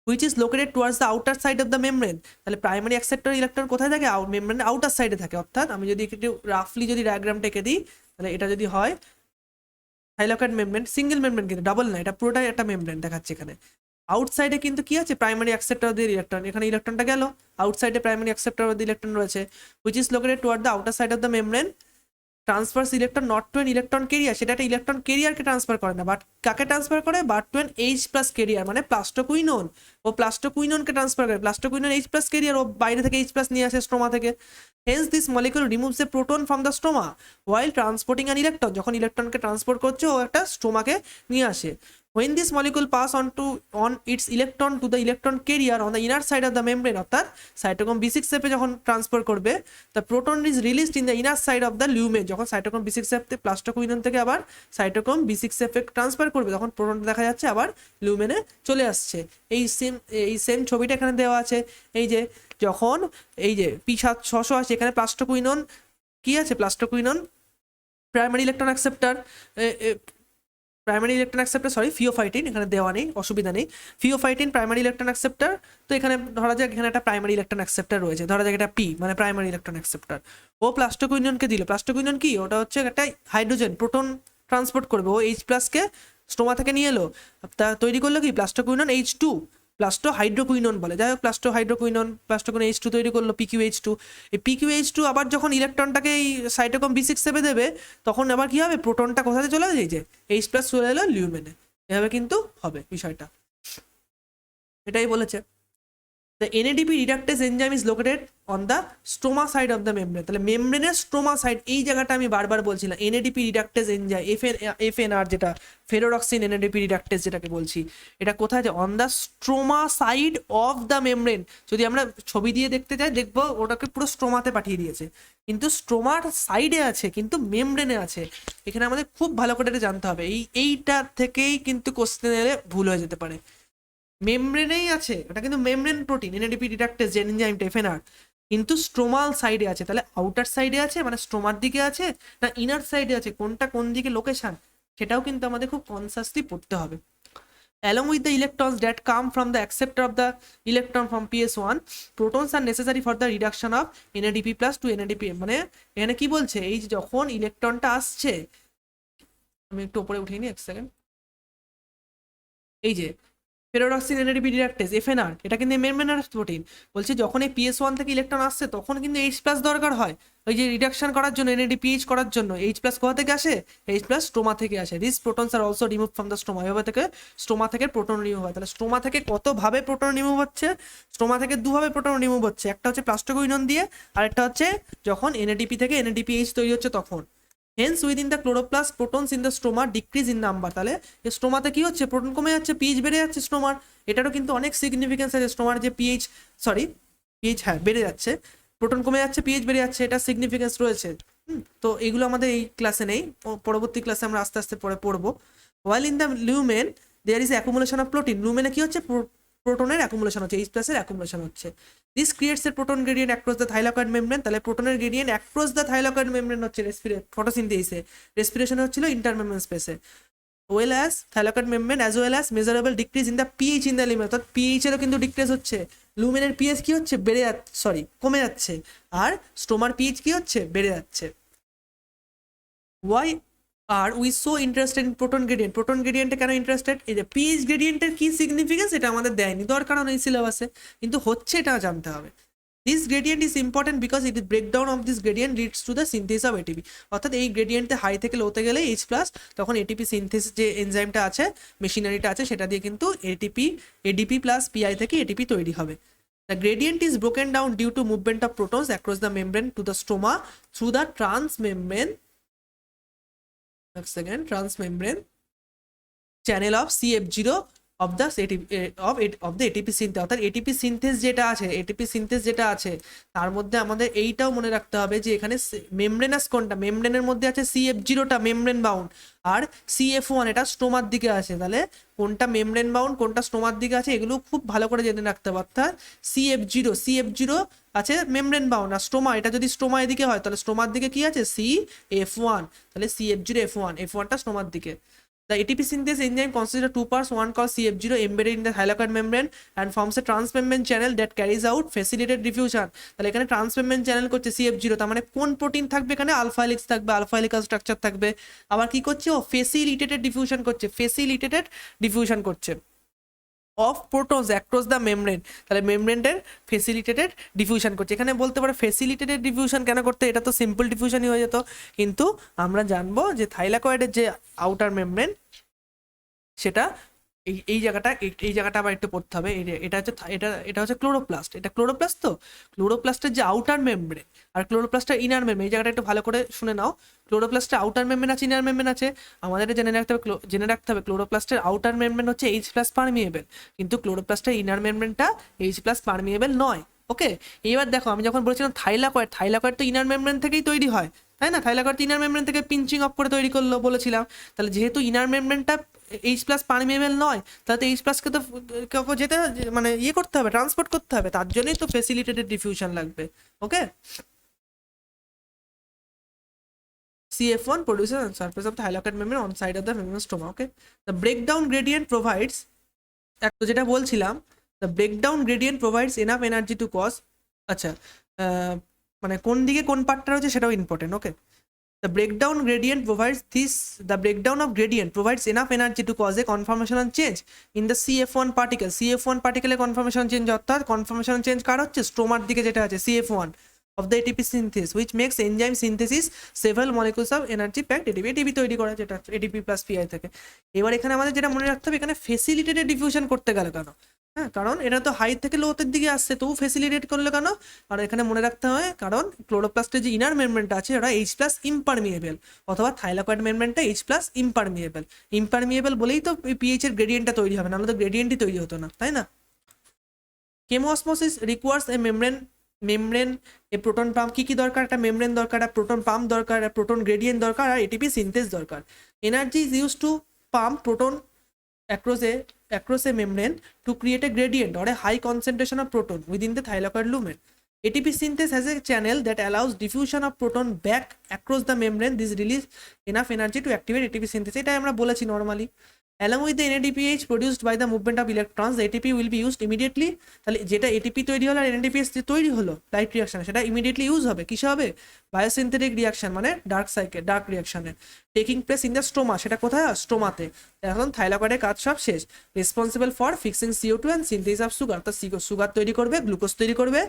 which is located towards the outer side of the membrane। তাহলে primary acceptor electron কোথায় থাকে? মেমব্রেনের outer সাইডে থাকে। অর্থাৎ আমি যদি একটু রাফলি যদি ডায়াগ্রামটা এঁকে দিই, তাহলে এটা যদি হয় থাইলাকয়েড মেমব্রেন, সিঙ্গেল মেমব্রেন কিন্তু ডাবল না, এটা পুরোটাই একটা মেমব্রেন দেখাচ্ছে এখানে। আউটসাইডে কিন্তু কি আছে? Primary acceptor of the electron. এখানে ইলেকট্রনটা গেল, আউটসাইডে primary acceptor of the electron রয়েছে, which is located toward the outer side of the membrane, transfers electron not to an electron carrier, সেটা একটা ইলেকট্রন কেরিয়ারকে ট্রান্সফার করে না, বাট কাকে ট্রান্সফার করে, but to an H plus carrier, মানে plastoquinone. ও প্লাস্টোকুইনোনকে ট্রান্সফার করে, প্লাস্টোকুইনোন এইচ প্লাস কেরিয়ার, ও বাইরে থেকে এইচ প্লাস নিয়ে আসে স্ট্রোমা থেকে। Hence this molecule removes a proton from the stroma while transporting an electron, যখন ইলেকট্রনকে ট্রান্সপোর্ট করছে ও একটা স্ট্রোমাকে নিয়ে আসে। When this molecule pass on its electron to the electron carrier on the inner side of the membrane, অর্থাৎ cytochrome B6F এ যখন transfer করবে, the proton is released in the inner side of the lumen, যখন cytochrome B6F তে plastoquinone থেকে আবার cytochrome B6F a transfer করবে, তখন প্রোটনটা দেখা যাচ্ছে আবার লিউমেনে চলে আসছে। এই সেম ছবিটা এখানে দেওয়া আছে। এই যে যখন এই যে P600 আছে, এখানে প্লাস্টোকুইনোন কি আছে, plastoquinone primary electron acceptor, primary electron acceptor, sorry pheophytin এখানে দেওয়া নেই, অসুবিধা নেই, ফিওফাইটিন প্রাইমারি ইলেকট্রন অ্যাকসেপ্টার। তো এখানে ধরা যাক এখানে একটা প্রাইমারি ইলেকট্রন অ্যাকসেপ্টার রয়েছে, ধরা যাক এটা পি মানে প্রাইমারি ইলেকট্রন অ্যাকসেপ্টার। ও প্লাস্টোকুইনোনকে দিল, প্লাস্টোকুইনোন কি, ওটা হচ্ছে একটা হাইড্রোজেন প্রোটন ট্রান্সপোর্ট করবে, ও এইচ প্লাসকে স্টোমা থেকে নিয়ে এলো, তা তৈরি করলো কি প্লাস্টোকুইনোন H2, প্লাস্টো হাইড্রোকুইনোন বলে, যাই হোক প্লাস্টো হাইড্রোকুইনোন, প্লাস্টোকুইনোন H2 তৈরি করলো, PQH2। এই PQH2 আবার যখন ইলেকট্রনটাকে এই সাইটোক্রোম B6F এ দেবে, তখন আবার কি হবে, প্রোটনটা কোথাতে চলে যায়, যে H প্লাস চলে এলো লিউমেনে, এভাবে কিন্তু হবে বিষয়টা, এটাই বলেছে। The NADP reductase enzyme is located on the stroma side of the membrane, তাহলে মেমব্রেনের স্ট্রোমা সাইড, এই জায়গাটা আমি বারবার বলছিলাম, NADP reductase enzyme FNR, যেটা ফেরোডক্সিন NADP reductase যেটাকে বলছি, এটা কোথায় আছে, on the stroma side of the membrane. যদি আমরা ছবি দিয়ে দেখতে যাই, দেখবো ওটাকে পুরো স্ট্রোমাতে পাঠিয়ে দিয়েছে, কিন্তু স্ট্রোমার সাইডে আছে, কিন্তু মেমব্রেনে আছে। এখানে আমাদের খুব ভালো করে এটা জানতে হবে, এইটা থেকেই কিন্তু কোশ্চেন এলে ভুল হয়ে যেতে পারে। মেমব্রেনেই আছে, এটা কিন্তু membrane protein NADP reductase এনজাইমটা FNR, কিন্তু স্ট্রোমাল সাইডে আছে, তাহলে আউটার সাইডে আছে মানে স্ট্রোমার দিকে আছে না ইনার সাইডে আছে, কোনটা কোন দিকে লোকেশন, সেটাও কিন্তু আমাদের খুব কনসাসলি পড়তে হবে। Along with the electrons that come from the acceptor of the electron from PS1, protons are necessary for the reduction of NADP plus to NADP, মানে এখানে কি বলছে, এই যে যখন ইলেকট্রনটা আসছে, আমি একটু উপরে উঠিয়ে নিই এক সেকেন্ড, এই যে ফেরোডক্সিন NADP reductase FNR, এটা কিন্তু মেমব্রেনাস প্রোটিন, বলছে যখন এই PS1 থেকে ইলেকট্রন আসছে, তখন কিন্তু H প্লাস দরকার হয়, ওই যে রিডাকশন করার জন্য NADPH করার জন্য। H প্লাস কোথা থেকে আসে, H প্লাস স্টোমা থেকে আসে। This protons are also remove from the stoma, এভাবে থেকে স্টোমা থেকে প্রোটন রিমুভ হয়। তাহলে স্টোমা থেকে কতভাবে প্রোটন রিমুভ হচ্ছে, স্টোমা থেকে দুভাবে প্রোটন রিমুভ হচ্ছে, একটা হচ্ছে প্লাস্টোকুইনোন দিয়ে, আর একটা হচ্ছে যখন NADP থেকে NADPH তৈরি হচ্ছে তখন। Hence within the chloroplast protons in the stroma decrease in number, তাহলে স্টোমাতে কি হচ্ছে, প্রোটন কমে যাচ্ছে, পিএইচ বেড়ে যাচ্ছে স্টোমার, এটারও কিন্তু অনেক সিগনিফিকেন্স আছে, স্টোমার যে পিএইচ হ্যাঁ বেড়ে যাচ্ছে, প্রোটন কমে যাচ্ছে, পিএইচ বেড়ে যাচ্ছে, এটা সিগনিফিকেন্স রয়েছে। তো এগুলো আমাদের এই ক্লাসে নেই, পরবর্তী ক্লাসে আমরা আস্তে আস্তে পরে পড়বো। while in the lumen there is accumulation of protein, লুমেনে কি হচ্ছে, প্রোটনের অ্যাকুমুলেশন হচ্ছে, H প্লাসের অ্যাকুমুলেশন হচ্ছে। This creates a proton gradient across the thylakoid membrane, তাহলে প্রোটনের gradient across the thylakoid membrane হচ্ছে ফটোসিনথেসিসে, রেসপিরেশন হচ্ছিল ইন্টারমেমব্রেন স্পেসে, well as thylakoid membrane as well as measurable decrease in the pH in the lumen, অর্থাৎ pH এরও কিন্তু decrease হচ্ছে, লুমেনের পিএইচ কি হচ্ছে, কমে যাচ্ছে, আর স্টোমার পিএইচ কি হচ্ছে, বেড়ে যাচ্ছে। Why are we so interested in proton gradient, proton গ্রেডিয়েন্টে কেন ইন্টারেস্টেড, এই যে পিএইচ গ্রেডিয়েন্টের কি সিগনিফিকেন্স, এটা আমাদের দেয়নি, দরকার নেই সিলেবাসে, কিন্তু হচ্ছে এটা জানতে হবে। This gradient is important because it is breakdown of this gradient leads to the synthesis of ATP, অর্থাৎ এই গ্রেডিয়েন্টে হাই থেকে লোতে গেলে H প্লাস, তখন এটিপি সিনথেসিস যে এনজাইমটা আছে, মেশিনারিটা আছে, সেটা দিয়ে কিন্তু ADP প্লাস PI থেকে এটিপি তৈরি হবে। The gradient is broken down due to movement of protons across the membrane to the stroma through the transmembrane channel of CF0 of the ATP synthase, অর্থাৎ ATP সিনথেস যেটা আছে তার মধ্যে আমাদের এইটাও মনে রাখতে হবে যে এখানে মেমব্রেনাস কোনটা, মেমব্রেনের মধ্যে আছে CF0টা মেমব্রেন বাউন্ড, আর CF1 এটা স্টোমার দিকে আছে, তাহলে কোনটা মেমব্রেন বাউন্ড কোনটা স্টোমার দিকে আছে এগুলো খুব ভালো করে জেনে রাখতে হবে। অর্থাৎ CF0 আছে মেমব্রেন বাউন্ড, আর স্টোমা, এটা যদি স্টোমা এদিকে হয় তাহলে স্টোমার দিকে কি আছে, CF1, তাহলে CF0 F1টা স্টোমার দিকে। The ATP synthase enzyme consists of two parts, one called CF0 embedded in the thylakoid membrane and forms a transmembrane channel that carries out facilitated diffusion, তাহলে এখানে ট্রান্সমেমব্রেন চ্যানেল করছে CF0, তার মানে কোন protein থাকবে এখানে, alpha helix থাকবে, alpha helical structure থাকবে, আবার কি করছে, ও ফেসিলিটেটেড ডিফিউশন করছে, of protons across the membrane, তাহলে মেমব্রেনের ফেসিলিটেটেড ডিফিউশন করছে। এখানে বলতে পারে ফেসিলিটেটেড ডিফিউশন কেন করতে, এটা তো সিম্পল ডিফিউশনই হয়ে যেত, কিন্তু আমরা জানবো যে থাইলাকয়েডের যে আউটার মেমব্রেন সেটা এই জায়গাটা আবার একটু পড়তে হবে। এটা হচ্ছে এটা হচ্ছে ক্লোরোপ্লাস্ট, এটা ক্লোরোপ্লাস্ট, তো ক্লোরোপ্লাস্টের যে আউটার মেমব্রেন আর ক্লোরোপ্লাস্টের ইনার মেমব্রেন, এই জায়গাটা একটু ভালো করে শুনে নাও। ক্লোরোপ্লাস্টের আউটার মেমব্রেন আছে, ইনার মেমব্রেন আছে। আমাদের জেনে রাখতে হবে ক্লোরোপ্লাস্টের আউটার মেমব্রেন হচ্ছে H+ পারমিয়েবল, কিন্তু ক্লোরোপ্লাস্টের ইনার মেমব্রেনটা H+ পারমিয়েবল নয়। ওকে, এবার দেখো আমি যখন বলেছিলাম থাইলাকয়েড তো ইনার মেমব্রেন থেকেই তৈরি হয়, তাই না? থাইলাকয়েড তো ইনার মেমব্রেন থেকে পিঞ্চিং অফ করে তৈরি করলো বলেছিলাম। তাহলে যেহেতু ইনার মেমব্রেনটা H+ পারমিয়েবল নয়, তাহলে H+কে তো যেতে মানে ইয়ে করতে হবে, ট্রান্সপোর্ট করতে হবে, তার জন্যই তো ফেসিলিটেটেড ডিফিউশন লাগবে। ওকে, CF1 produces on surface of the thylakoid membrane on side of the membrane stoma. Okay, the breakdown gradient provides, তো যেটা বলছিলাম, the breakdown gradient provides enough energy to cause, আচ্ছা মানে কোন দিকে কোন পার্টটা রয়েছে সেটাও important. Okay, the breakdown of gradient provides enough energy to cause a conformational change in the CF1 particle. CF1 particle conformation change, অর্থাৎ conformational change কার হচ্ছে, স্ট্রোমার দিকে যেটা আছে CF1 of the ATP synthesis, which makes enzyme synthesis several molecules of energy packed ATP তৈরি করা, যেটা ATP plus PI থেকে। এবার এখানে আমাদের যেটা মনে রাখতে হবে, এখানে ফেসিলিটেটেড ডিফিউশন করতে গেল কেন? হ্যাঁ, কারণ এটা তো হাই থেকে লোতের দিকে আসছে, তবু ফেসিলিটেট করলো কেন? আর এখানে মনে রাখতে হয় কারণ ক্লোরোপ্লাস্টের যে ইনার মেমব্রেনটা আছে ওটা H+ ইম্পারমিয়েবল, অথবা থাইলাকয়েড মেমব্রেনটা H+ ইম্পারমিয়েবল বলেই তো পিএইচ এর গ্রেডিয়েন্টটা তৈরি হবে, নাহলে তো গ্রেডিয়েন্টই তৈরি হতো না, তাই না? Chemiosmosis requires a membrane a proton pump. কি দরকার? একটা মেমব্রেন দরকার, একটা প্রোটন পাম্প দরকার, একটা প্রোটন গ্রেডিয়েন্ট দরকার, আর এটিপি সিনথেস দরকার। Energy is use to pump proton across a membrane to create a gradient or a high concentration of proton within the thylakoid lumen. ATP synthase has a channel that allows diffusion of proton back across the membrane. This release enough energy to activate ATP synthase. এটা আমরা বলেছি normally. Along with the NADPH produced by the movement of electrons, the ATP will be used immediately. তাহলে যেটা ATP তৈরি হলো আর NADPH তৈরি হলো light reaction, সেটা ইমিডিয়েটলি ইউজ হবে কিসে হবে? বায়োসিনথেটিক রিঅ্যাকশন, মানে ডার্ক রিঅ্যাকশনে taking place in the stroma. সেটা কোথায়? স্টোমাতে। এখন থাইলাকয়েডের কাজ সব শেষ। Responsible for fixing CO2 and synthesis of sugar, তো সুগার তৈরি করবে, গ্লুকোজ তৈরি করবে,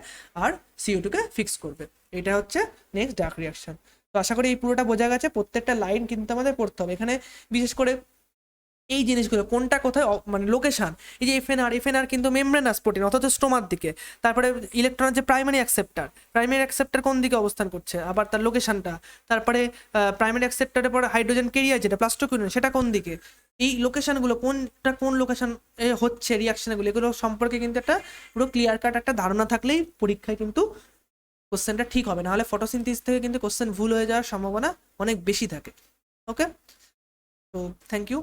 আর CO2 কে ফিক্স করবে। এটা হচ্ছে নেক্সট ডার্ক রিঅ্যাকশন। তো আশা করি এই পুরোটা বোঝা গেছে। প্রত্যেকটা লাইন কিন্তু আমাদের পড়তে হবে। এখানে বিশেষ করে এই জিনিসগুলো কোনটা কোথায় মানে লোকেশন, এই যে এফএনআর কিন্তু মেমব্রেনাস প্রোটিন অর্থাৎ স্টোমার দিকে। তারপরে ইলেকট্রনের যে প্রাইমারি অ্যাকসেপ্টার কোন দিকে অবস্থান করছে, আবার তার লোকেশনটা। তারপরে প্রাইমারি অ্যাকসেপ্টারের পরে হাইড্রোজেন ক্যারিয়ার যেটা প্লাস্টোকুইনোন, সেটা কোন দিকে, এই লোকেশনগুলো কোন লোকেশন হচ্ছে রিয়াকশনগুলো, এগুলো সম্পর্কে কিন্তু একটা পুরো ক্লিয়ার কাট একটা ধারণা থাকলেই পরীক্ষায় কিন্তু কোশ্চেনটা ঠিক হবে। নাহলে ফটোসিনথেসিস থেকে কিন্তু কোশ্চেন ভুল হয়ে যাওয়ার সম্ভাবনা অনেক বেশি থাকে। ওকে, তো থ্যাংক ইউ।